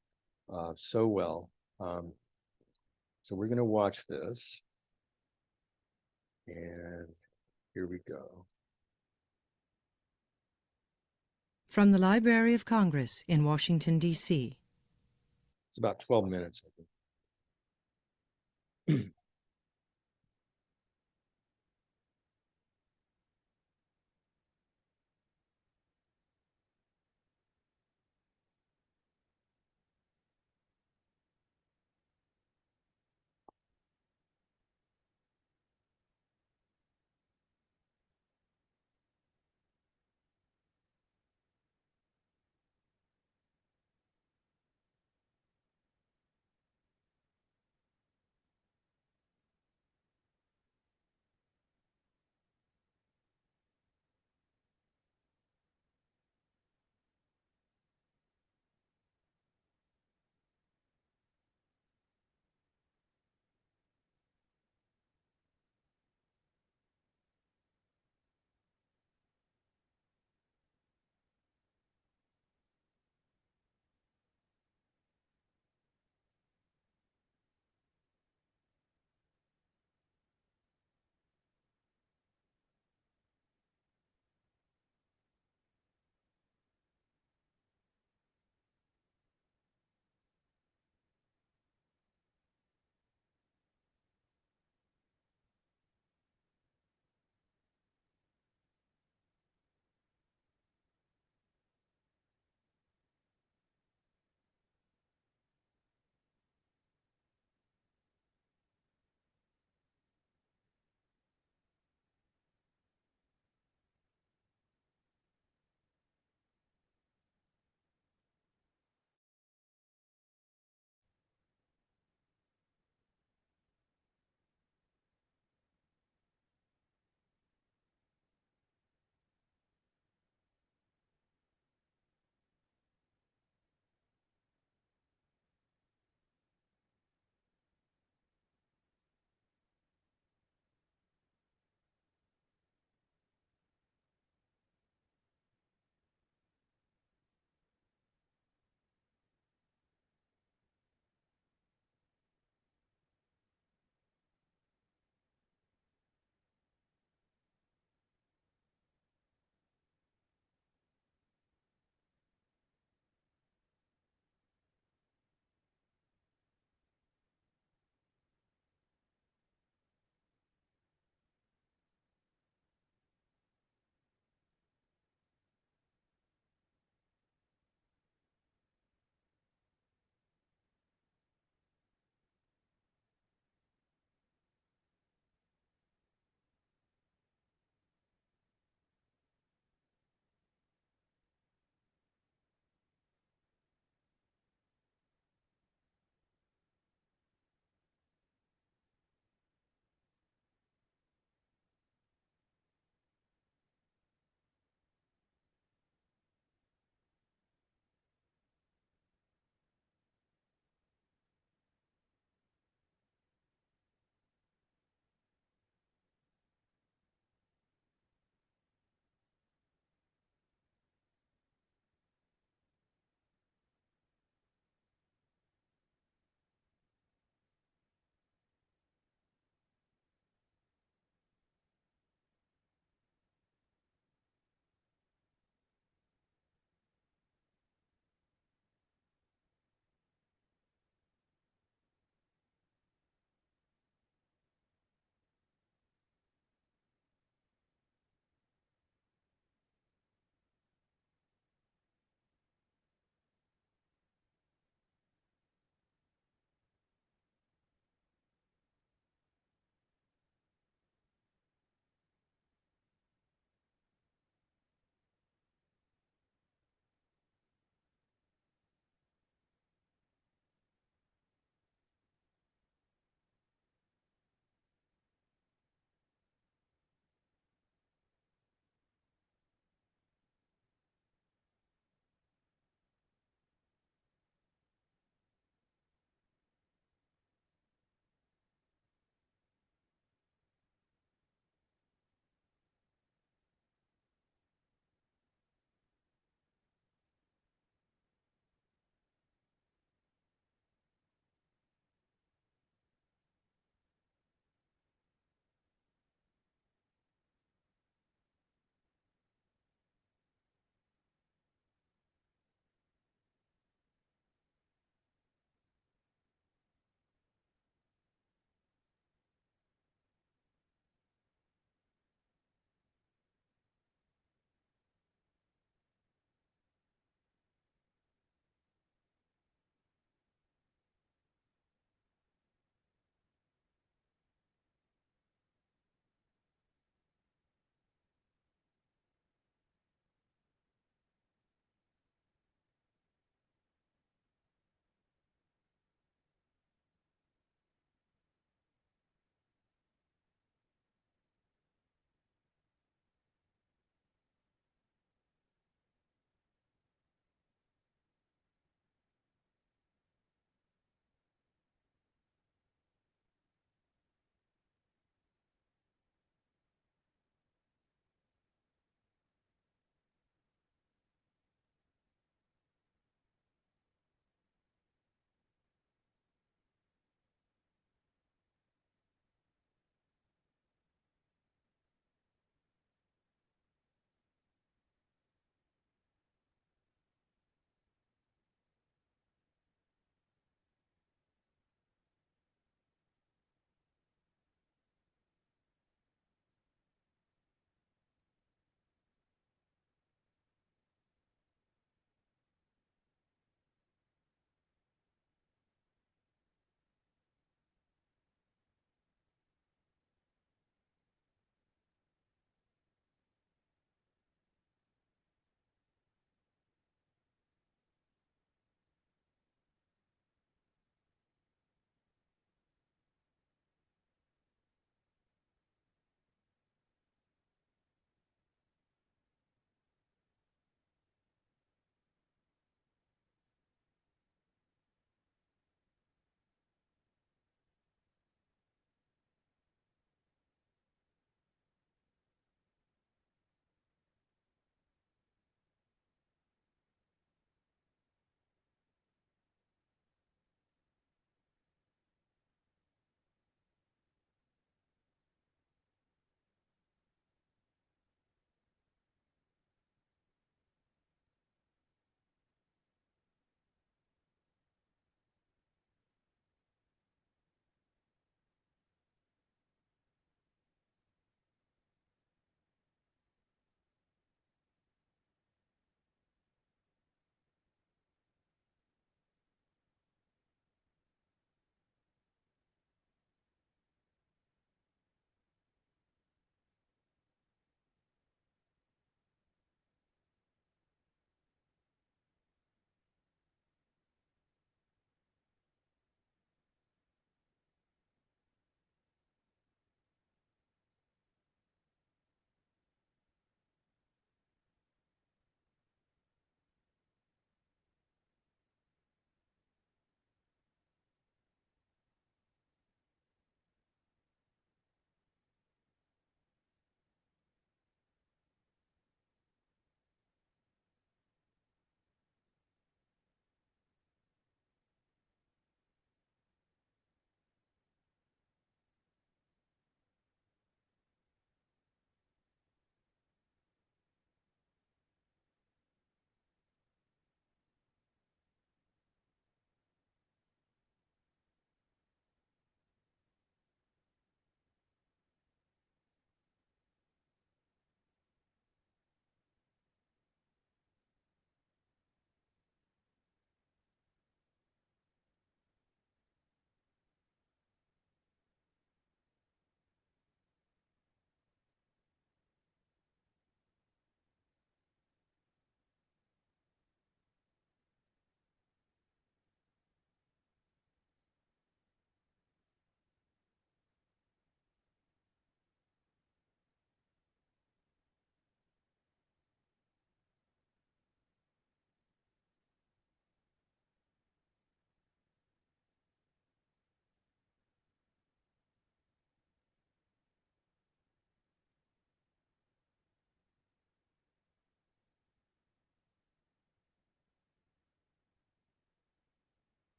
B: so well. So we're going to watch this. And here we go.
D: From the Library of Congress in Washington, D.C.
B: It's about 12 minutes, I think.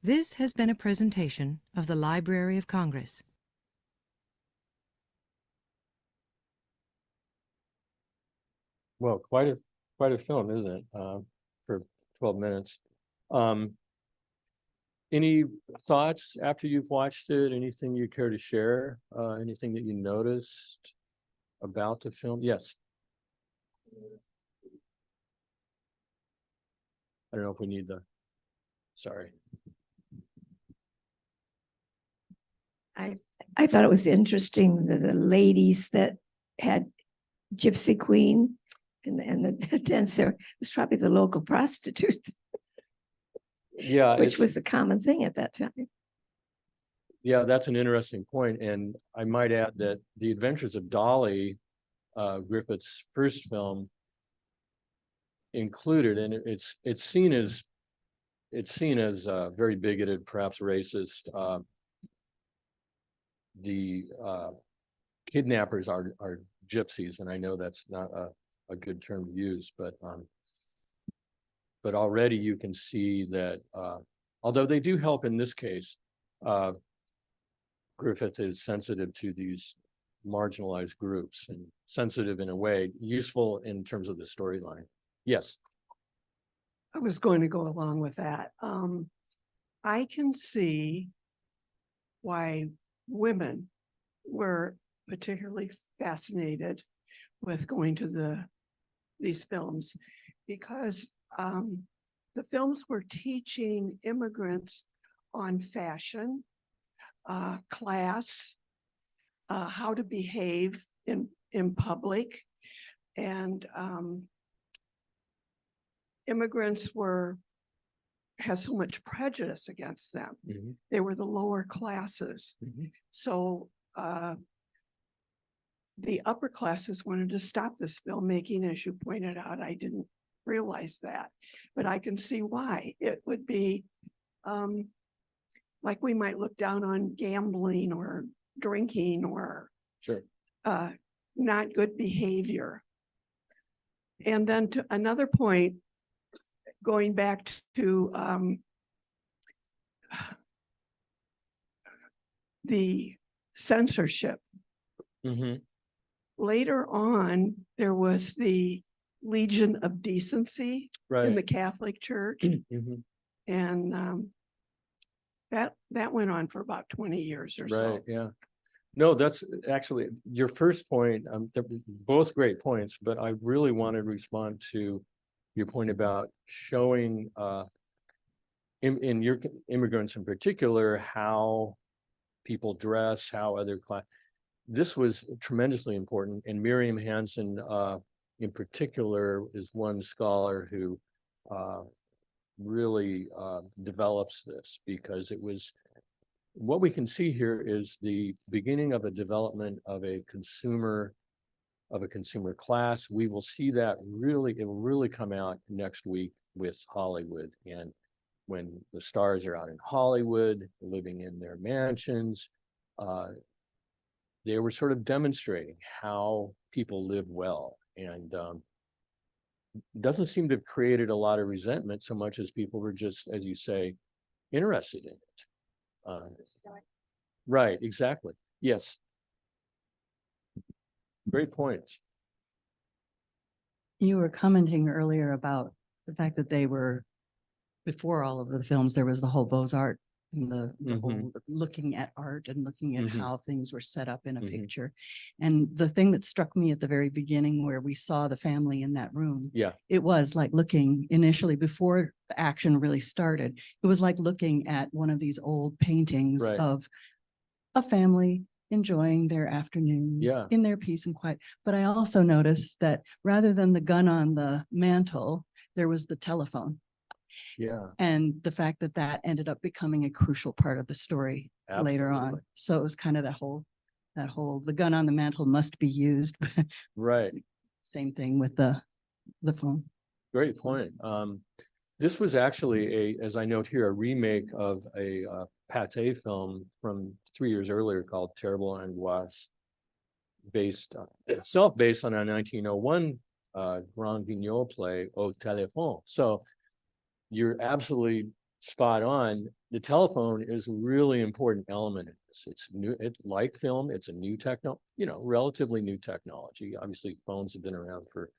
D: This has been a presentation of the Library of Congress.
B: Well, quite a film, isn't it? For 12 minutes. Any thoughts after you've watched it? Anything you care to share? Anything that you noticed about the film? Yes. I don't know if we need sorry.
E: I thought it was interesting that the ladies that had Gypsy Queen and the dancer was probably the local prostitutes,
B: Yeah,
E: which was a common thing at that time.
B: yeah, that's an interesting point. And I might add that The Adventures of Dolly, Griffith's first film, included, and it's seen as very bigoted, perhaps racist. The kidnappers are gypsies, and I know that's not a good term to use, but already you can see that although they do help in this case, Griffith is sensitive to these marginalized groups, and sensitive in a way useful in terms of the storyline. Yes.
F: I was going to go along with that. I can see why women were particularly fascinated with going to these films, because the films were teaching immigrants on fashion, class, how to behave in public, and immigrants had so much prejudice against them.
B: Mhm.
F: They were the lower classes.
B: Mhm.
F: So the upper classes wanted to stop this filmmaking, as you pointed out. I didn't realize that, but I can see why. It would be like we might look down on gambling or drinking or
B: Sure.
F: not good behavior. And then to another point, going back to the censorship.
B: Mm-hmm.
F: Later on, there was the Legion of Decency in
B: Right.
F: the Catholic Church,
B: Mhm.
F: and that went on for about 20 years or
B: Right.
F: so.
B: Yeah. No, that's actually your first point. They're both great points, but I really want to respond to your point about showing in your immigrants in particular how people dress, how other class. This was tremendously important, and Miriam Hansen in particular is one scholar who really develops this, because it was what we can see here is the beginning of a development of a consumer class. We will see that it will really come out next week with Hollywood, and when the stars are out in Hollywood living in their mansions, they were sort of demonstrating how people live well, and doesn't seem to have created a lot of resentment so much as people were just, as you say, interested in it. Right, exactly. Yes. Great points.
G: You were commenting earlier about the fact that they were, before all of the films, there was the whole Beaux-Arts and the whole looking at art and looking at how things were set up in a picture. And the thing that struck me at the very beginning, where we saw the family in that room,
B: Yeah.
G: it was like looking initially before the action really started. It was like looking at one of these old paintings
B: Right.
G: of a family enjoying their afternoon
B: Yeah.
G: in their peace and quiet. But I also noticed that rather than the gun on the mantle, there was the telephone.
B: Yeah.
G: And the fact that that ended up becoming a crucial part of the story later on.
B: Absolutely.
G: So it was kind of that whole, the gun on the mantle must be used.
B: Right.
G: Same thing with the phone.
B: Great point. This was actually as I note here, a remake of a Pathé film from 3 years earlier called Terrible Angoisse, based on a 1901 Grand Guignol play, Au Téléphone. So you're absolutely spot on. The telephone is a really important element in this. It's new, it's like film, it's a new relatively new technology. Obviously, phones have been around for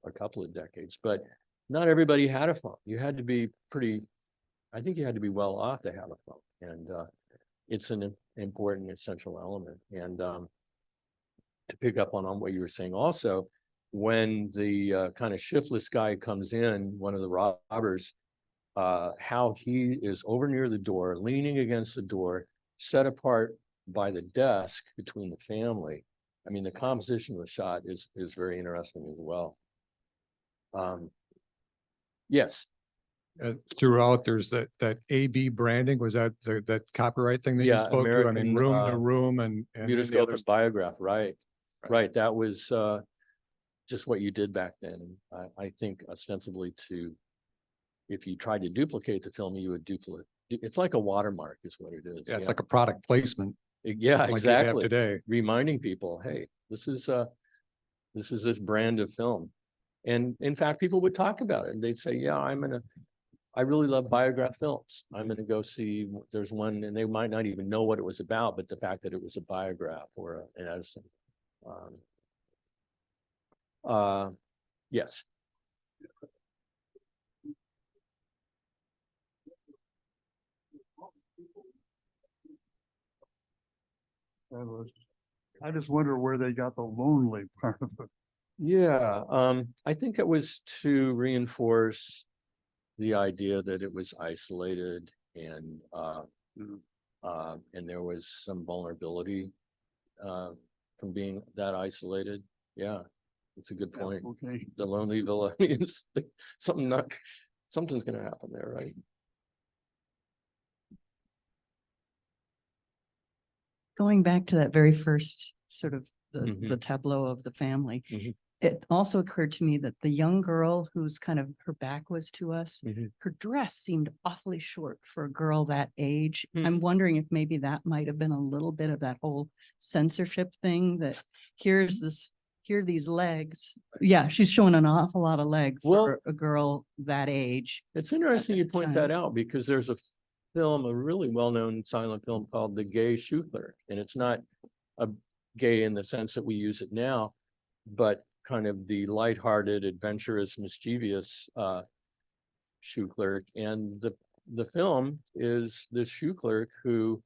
B: a couple of decades, but not everybody had a phone. You had to be I think you had to be well off to have a phone. And it's an important, essential element. And to pick up on what you were saying also, when the kind of shiftless guy comes in, one of the robbers, how he is over near the door, leaning against the door, set apart by the desk between the family. I mean, the composition of the shot is very interesting as well. Yes.
H: Throughout, there's that AB branding. Was that that copyright thing that you
B: Yeah,
H: spoke to? I mean,
B: American,
H: room to room and any
B: Mutoscope
H: other
B: and biograph, right.
H: Right.
B: Right. That was just what you did back then. And I think ostensibly if you tried to duplicate the film, you would duplicate. It's like a watermark is what it is.
H: Yeah, it's like a product placement.
B: Yeah,
H: like you have
B: exactly.
H: today.
B: Reminding people, hey, this is this brand of film. And in fact, people would talk about it and they'd say, yeah, I really love biograph films. I'm going to go see, there's one, and they might not even know what it was about, but the fact that it was a biograph or an Edison. Yes.
I: I just wonder where they got the lonely part of it.
B: Yeah, I think it was to reinforce the idea that it was isolated and there was some vulnerability from being that isolated. Yeah, it's a good point.
I: Okay.
B: The lonely villa means something's gonna happen there, right?
G: Going back to that very first sort of the
B: Mhm.
G: tableau of the family,
B: Mhm.
G: it also occurred to me that the young girl who's kind of her back was to us,
B: Mhm.
G: her dress seemed awfully short for a girl that age.
B: Hmm.
G: I'm wondering if maybe that might have been a little bit of that whole censorship thing that here are these legs. Yeah, she's showing an awful lot of leg
B: Well-
G: for a girl that age.
B: It's interesting you
G: that
B: point
G: time.
B: that out because there's a film, a really well-known silent film called The Gay Shoe Clerk, and it's not a gay in the sense that we use it now, but kind of the lighthearted, adventurous, mischievous shoe clerk. And the film is this shoe clerk who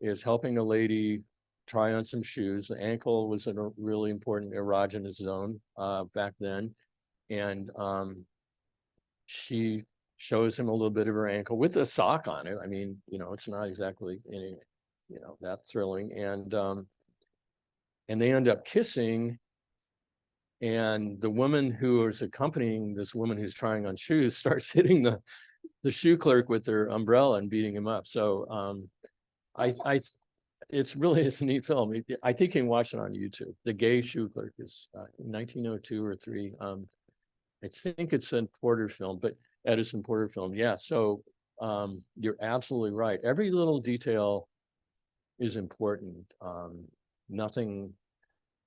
B: is helping a lady try on some shoes. The ankle was a really important erogenous zone back then, and she shows him a little bit of her ankle with a sock on it. I mean, it's not exactly any, that thrilling. And they end up kissing. And the woman who is accompanying this woman who's trying on shoes starts hitting the shoe clerk with her umbrella and beating him up. So it's a neat film. I think you can watch it on YouTube. The Gay Shoe Clerk is 1902 or 3. I think it's a Porter film, but Edison Porter film. Yeah. So you're absolutely right. Every little detail is important. Nothing,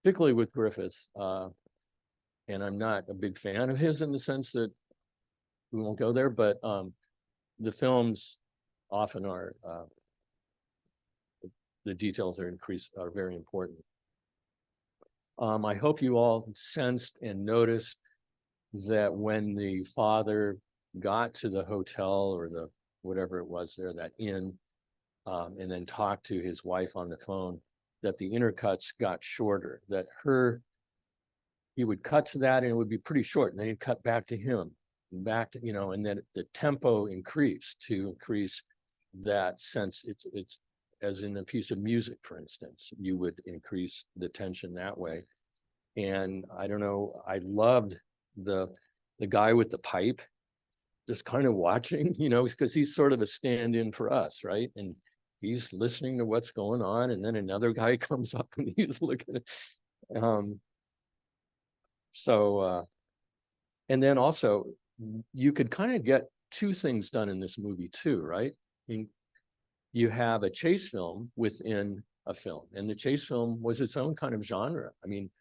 B: particularly with Griffith. And I'm not a big fan of his in the sense that we won't go there, but the films often are, the details are very important. I hope you all sensed and noticed that when the father got to the hotel or the whatever it was there, that inn, and then talked to his wife on the phone, that the intercuts got shorter, that he would cut to that and it would be pretty short, and then he'd cut back to him, and back to, and then the tempo increased to increase that sense. It's as in a piece of music, for instance, you would increase the tension that way. And I don't know, I loved the guy with the pipe just kind of watching, because he's sort of a stand-in for us, right? And he's listening to what's going on, and then another guy comes up and he's looking at and then also you could kind of get two things done in this movie too, right? I mean, you have a chase film within a film, and the chase film was its own kind of genre. I mean,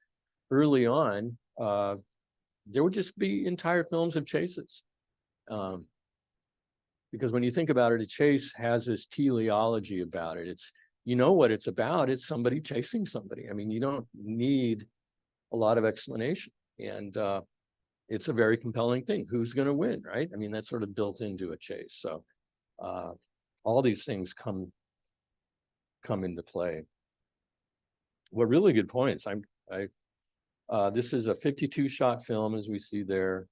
B: early on, there would just be entire films of chases. Because when you think about it, a chase has this teleology about it. It's, you know what it's about. It's somebody chasing somebody. I mean, you don't need a lot of explanation. And it's a very compelling thing. Who's going to win, right? I mean, that's sort of built into a chase. So all these things come into play. Well, really good points. This is a 52 shot film, as we see there,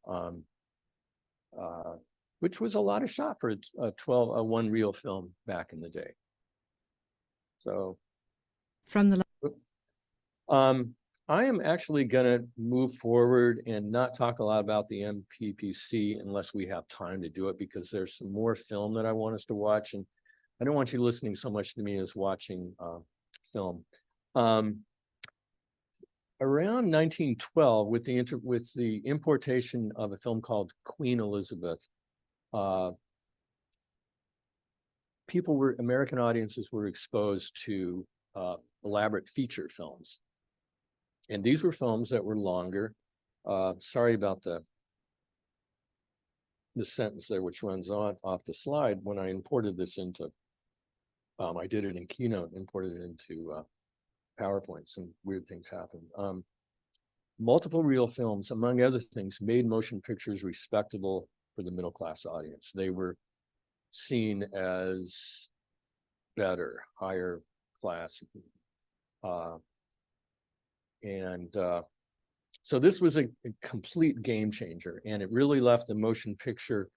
B: which was a lot of shot for a one reel film back in the day. So
D: From the
B: I am actually going to move forward and not talk a lot about the MPPC unless we have time to do it, because there's some more film that I want us to watch, and I don't want you listening so much to me as watching film. Around 1912, with the importation of a film called Queen Elizabeth, American audiences were exposed to elaborate feature films. And these were films that were longer. Sorry about the sentence there, which runs off the slide. When I imported this into, I did it in Keynote, imported it into PowerPoint, some weird things happened. Multiple reel films, among other things, made motion pictures respectable for the middle class audience. They were seen as better, higher class. So this was a complete game changer, and it really left the Motion Picture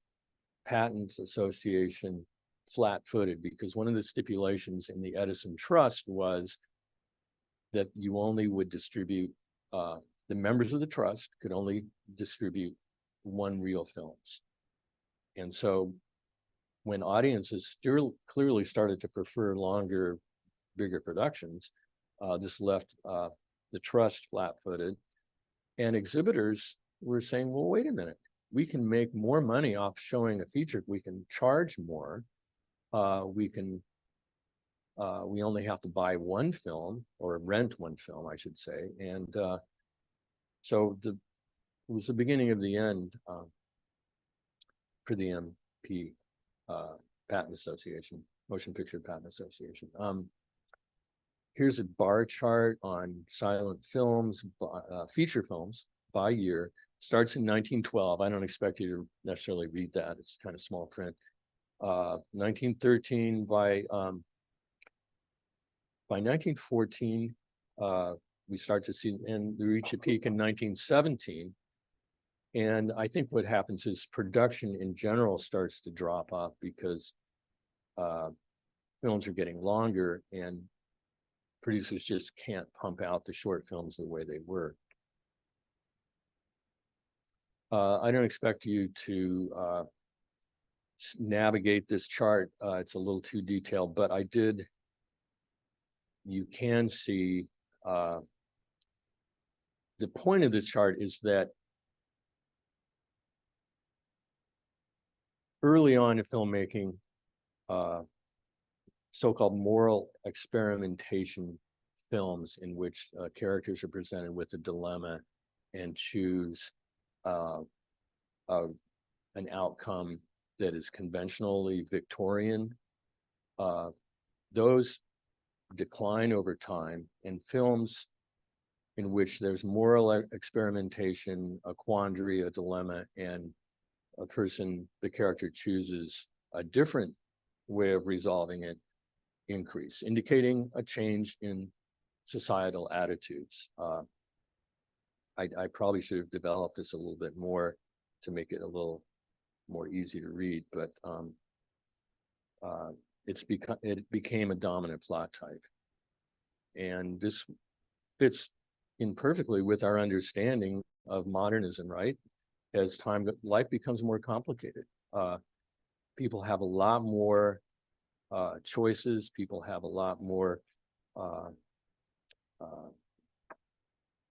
B: Patents Association flat-footed, because one of the stipulations in the Edison Trust was that you only would distribute, the members of the trust could only distribute one reel films. And so when audiences still clearly started to prefer longer, bigger productions, this left the trust flat-footed, and exhibitors were saying, well, wait a minute, we can make more money off showing a feature. We can charge more. We only have to buy one film, or rent one film, I should say. And so it was the beginning of the end for the MP Patent Association, Motion Picture Patent Association. Here's a bar chart on silent films, feature films by year. Starts in 1912. I don't expect you to necessarily read that. It's kind of small print. 1913 by 1914, we start to see, and we reach a peak in 1917. And I think what happens is production in general starts to drop off, because films are getting longer and producers just can't pump out the short films the way they were. I don't expect you to navigate this chart. It's a little too detailed, but you can see the point of this chart is that early on in filmmaking, so-called moral experimentation films, in which characters are presented with a dilemma and choose an outcome that is conventionally Victorian, those decline over time, and films in which there's moral experimentation, a quandary, a dilemma, and the character chooses a different way of resolving it, increase, indicating a change in societal attitudes. I probably should have developed this a little bit more to make it a little more easy to read, but it became a dominant plot type. And this fits in perfectly with our understanding of modernism, right? As life becomes more complicated, people have a lot more choices. People have a lot more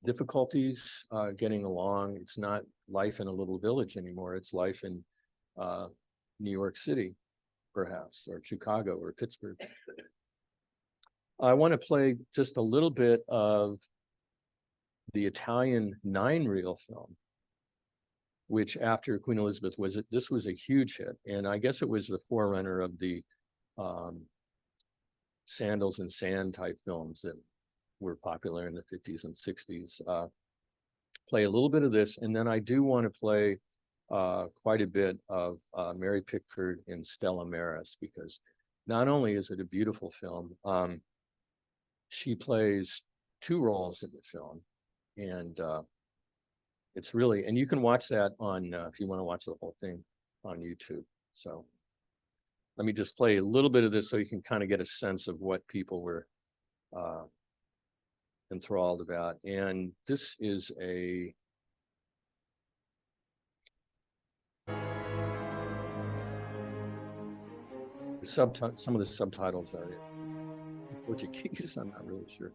B: difficulties getting along. It's not life in a little village anymore. It's life in New York City, perhaps, or Chicago, or Pittsburgh. I want to play just a little bit of the Italian 9-reel film. which after Queen Elizabeth this was a huge hit. And I guess it was the forerunner of the Sandals and Sand type films that were popular in the 50s and 60s. Play a little bit of this, and then I do want to play quite a bit of Mary Pickford in Stella Maris, because not only is it a beautiful film, she plays two roles in the film, and it's really, and you can watch that on, if you want to watch the whole thing, on YouTube. So let me just play a little bit of this so you can kind of get a sense of what people were enthralled about. And this is a some of the subtitles are in Portuguese. I'm not really sure.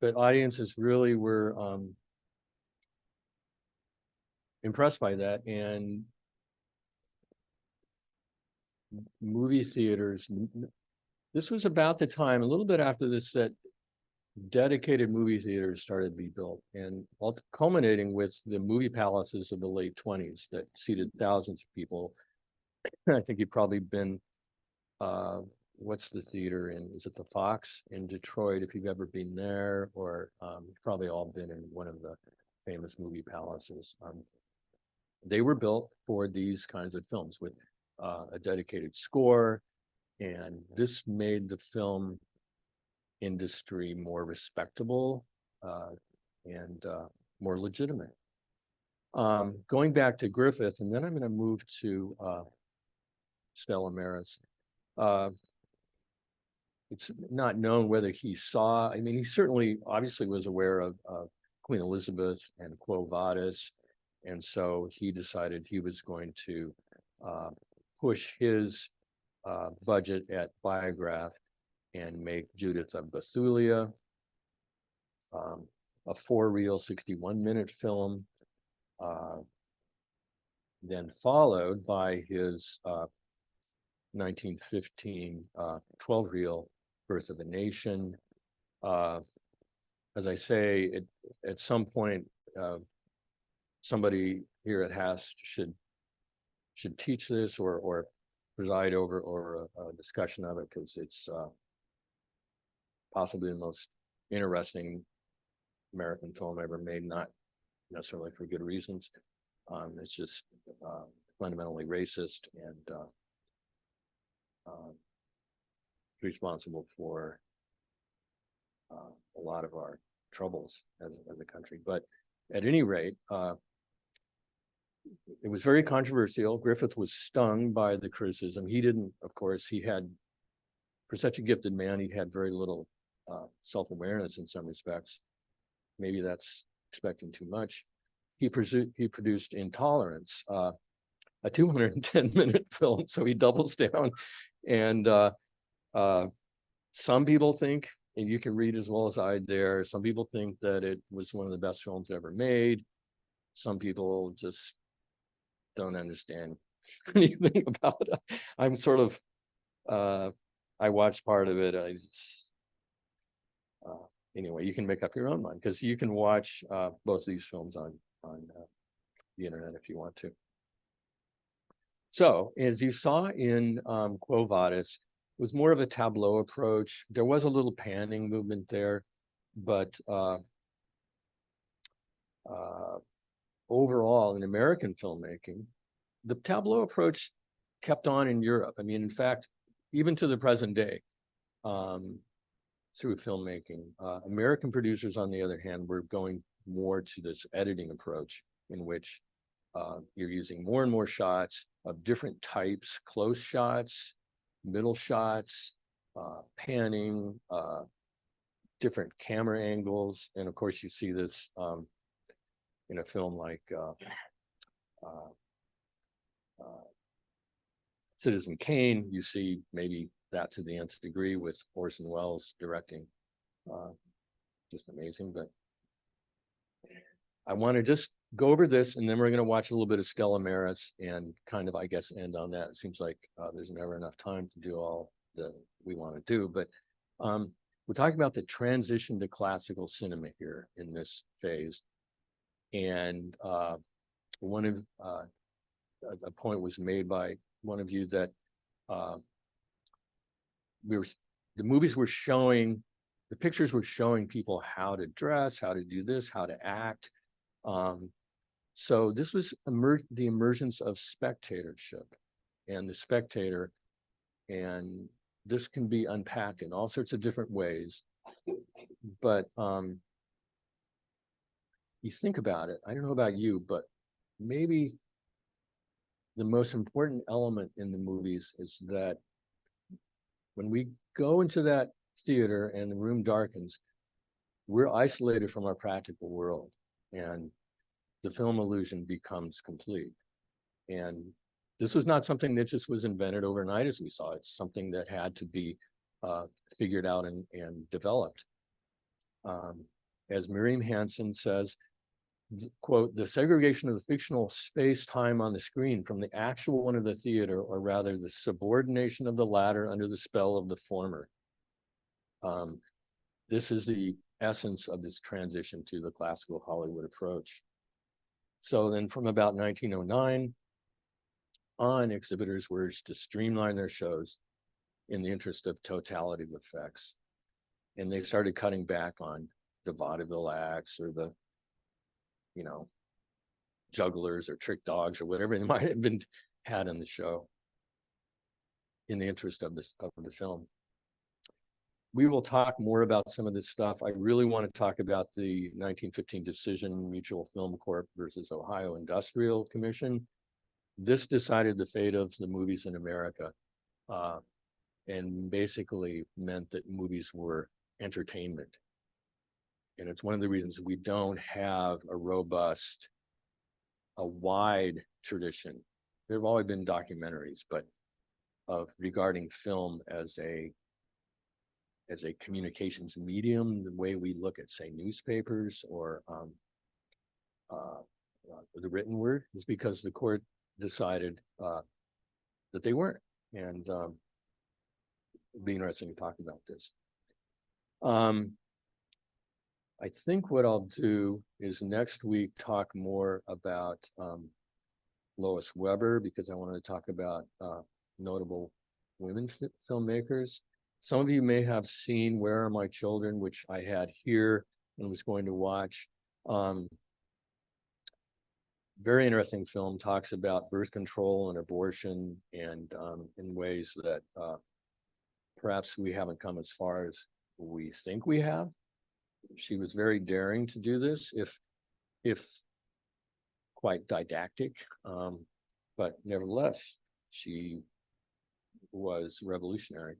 B: But audiences really were impressed by that, and movie theaters. This was about the time, a little bit after this, that dedicated movie theaters started to be built, and culminating with the movie palaces of the late 20s that seated thousands of people. I think you've probably been, what's the theater in? Is it the Fox in Detroit? If you've ever been there, or you've probably all been in one of the famous movie palaces. They were built for these kinds of films with a dedicated score, and this made the film industry more respectable and more legitimate. Going back to Griffith, and then I'm going to move to Stella Maris. It's not known whether he saw, I mean, he certainly obviously was aware of Queen Elizabeth and Quo Vadis, And so he decided he was going to push his budget at Biograph and make Judith of Bethulia, a 4-reel 61-minute film, then followed by his 1915 12-reel Birth of a Nation. As I say, at some point, somebody here at HAST should teach this or preside over or a discussion of it, because it's possibly the most interesting American film ever made, not necessarily for good reasons. It's just fundamentally racist and responsible for a lot of our troubles as a country. But at any rate, it was very controversial. Griffith was stung by the criticism. He didn't, of course, for such a gifted man, he had very little self-awareness in some respects. Maybe that's expecting too much. He produced Intolerance, a 210-minute film, so he doubles down. And some people think, and you can read as well as I dare, some people think that it was one of the best films ever made. Some people just don't understand anything about it. I'm sort of, I watched part of it. I just, anyway, you can make up your own mind, because you can watch both of these films on the internet if you want to. So, as you saw in Quo Vadis, it was more of a tableau approach. There was a little panning movement there, but overall, in American filmmaking, the tableau approach kept on in Europe. I mean, in fact, even to the present day, through filmmaking, American producers, on the other hand, were going more to this editing approach, in which you're using more and more shots of different types: close shots, middle shots, panning, different camera angles. And of course, you see this in a film like Citizen Kane. You see maybe that to the nth degree with Orson Welles directing. Just amazing. But I want to just go over this, and then we're going to watch a little bit of Stella Maris and kind of, I guess, end on that. It seems like there's never enough time to do all that we want to do, but we're talking about the transition to classical cinema here in this phase. And one of a point was made by one of you that the movies were showing, the pictures were showing people how to dress, how to do this, how to act. So this was the emergence of spectatorship and the spectator, and this can be unpacked in all sorts of different ways. But you think about it, I don't know about you, but maybe the most important element in the movies is that when we go into that theater and the room darkens, we're isolated from our practical world, and the film illusion becomes complete. And this was not something that just was invented overnight, as we saw. It's something that had to be figured out and developed. As Miriam Hansen says, quote, "The segregation of the fictional space-time on the screen from the actual one of the theater, or rather the subordination of the latter under the spell of the former." This is the essence of this transition to the classical Hollywood approach. So then from about 1909 on, exhibitors were to streamline their shows in the interest of totality of effects. And they started cutting back on the vaudeville acts, or the, you know, jugglers or trick dogs or whatever they might have been had in the show, in the interest of the film. We will talk more about some of this stuff. I really want to talk about the 1915 decision, Mutual Film Corp versus Ohio Industrial Commission. This decided the fate of the movies in America, and basically meant that movies were entertainment. And it's one of the reasons we don't have a robust a wide tradition. There have always been documentaries, but of regarding film as a communications medium, the way we look at, say, newspapers or the written word, is because the court decided that they weren't. And it'd be interesting to talk about this. I think what I'll do is next week talk more about Lois Weber, because I wanted to talk about notable women filmmakers. Some of you may have seen Where Are My Children, which I had here and was going to watch. Very interesting film, talks about birth control and abortion, and in ways that perhaps we haven't come as far as we think we have. She was very daring to do this, if quite didactic, but nevertheless, she was revolutionary.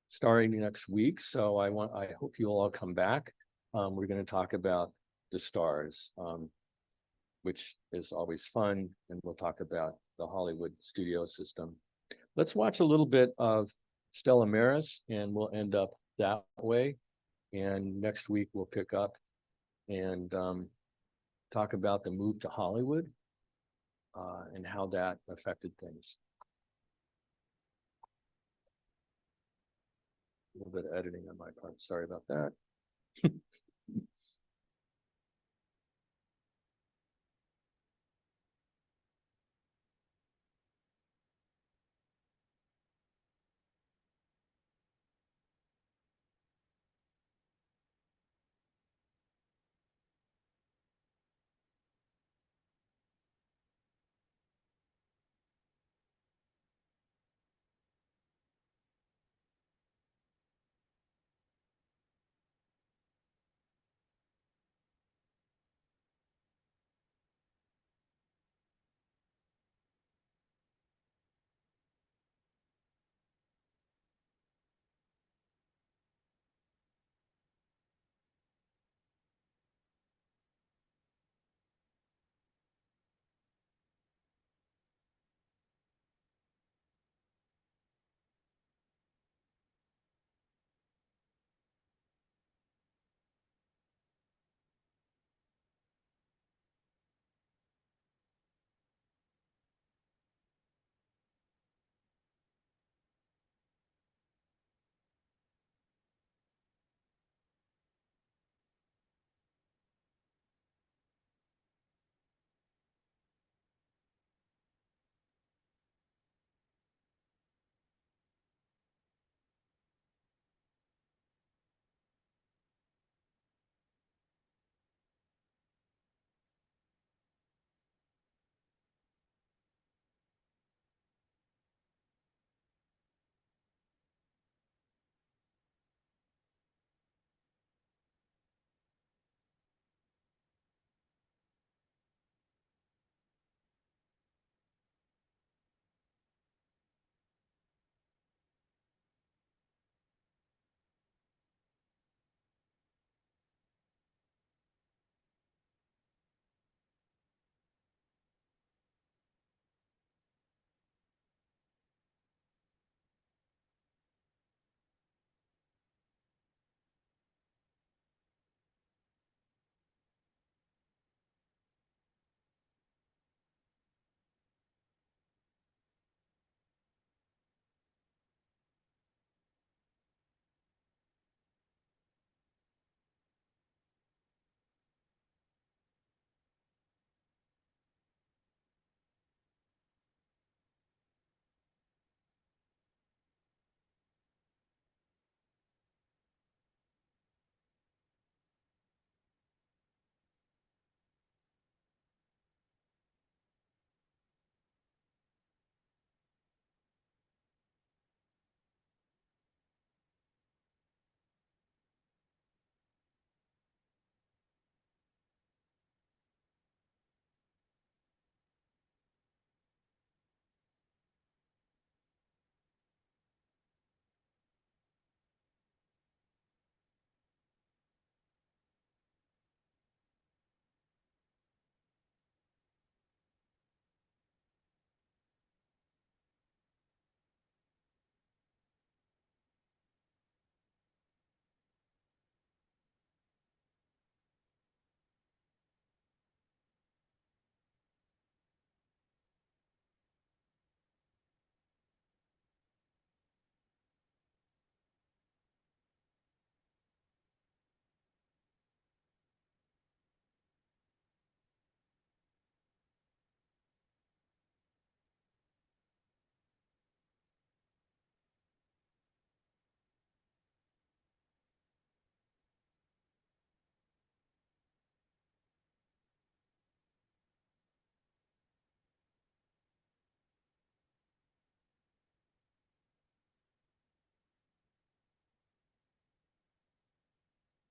B: Starting next week, so I hope you'll all come back. We're going to talk about the stars, which is always fun, and we'll talk about the Hollywood studio system. Let's watch a little bit of Stella Maris, and we'll end up that way. And next week we'll pick up and talk about the move to Hollywood and how that affected things. A little bit of editing on my part. Sorry about that.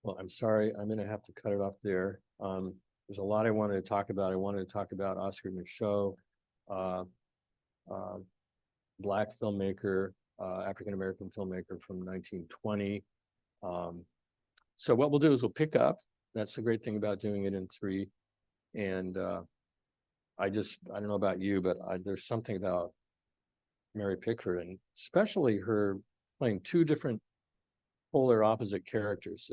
B: Well, I'm sorry, I'm gonna have to cut it off there. There's a lot I wanted to talk about. I wanted to talk about Oscar Micheaux, uh, uh, Black filmmaker, African-American filmmaker from 1920. So what we'll do is we'll pick up. That's the great thing about doing it in 3. And I don't know about you, but there's something about Mary Pickford, and especially her playing 2 different polar opposite characters.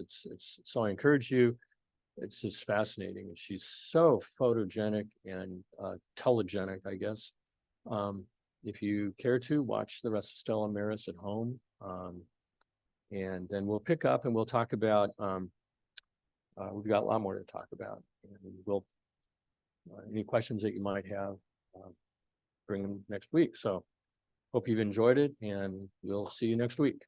B: So I encourage you. It's just fascinating. And she's so photogenic and telegenic, I guess. If you care to watch the rest of Stella Maris at home, and then we'll pick up and we'll talk about, we've got a lot more to talk about. And we'll, any questions that you might have, bring them next week. So hope you've enjoyed it, and we'll see you next week.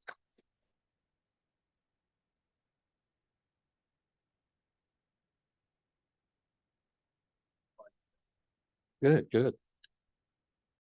B: Good, good.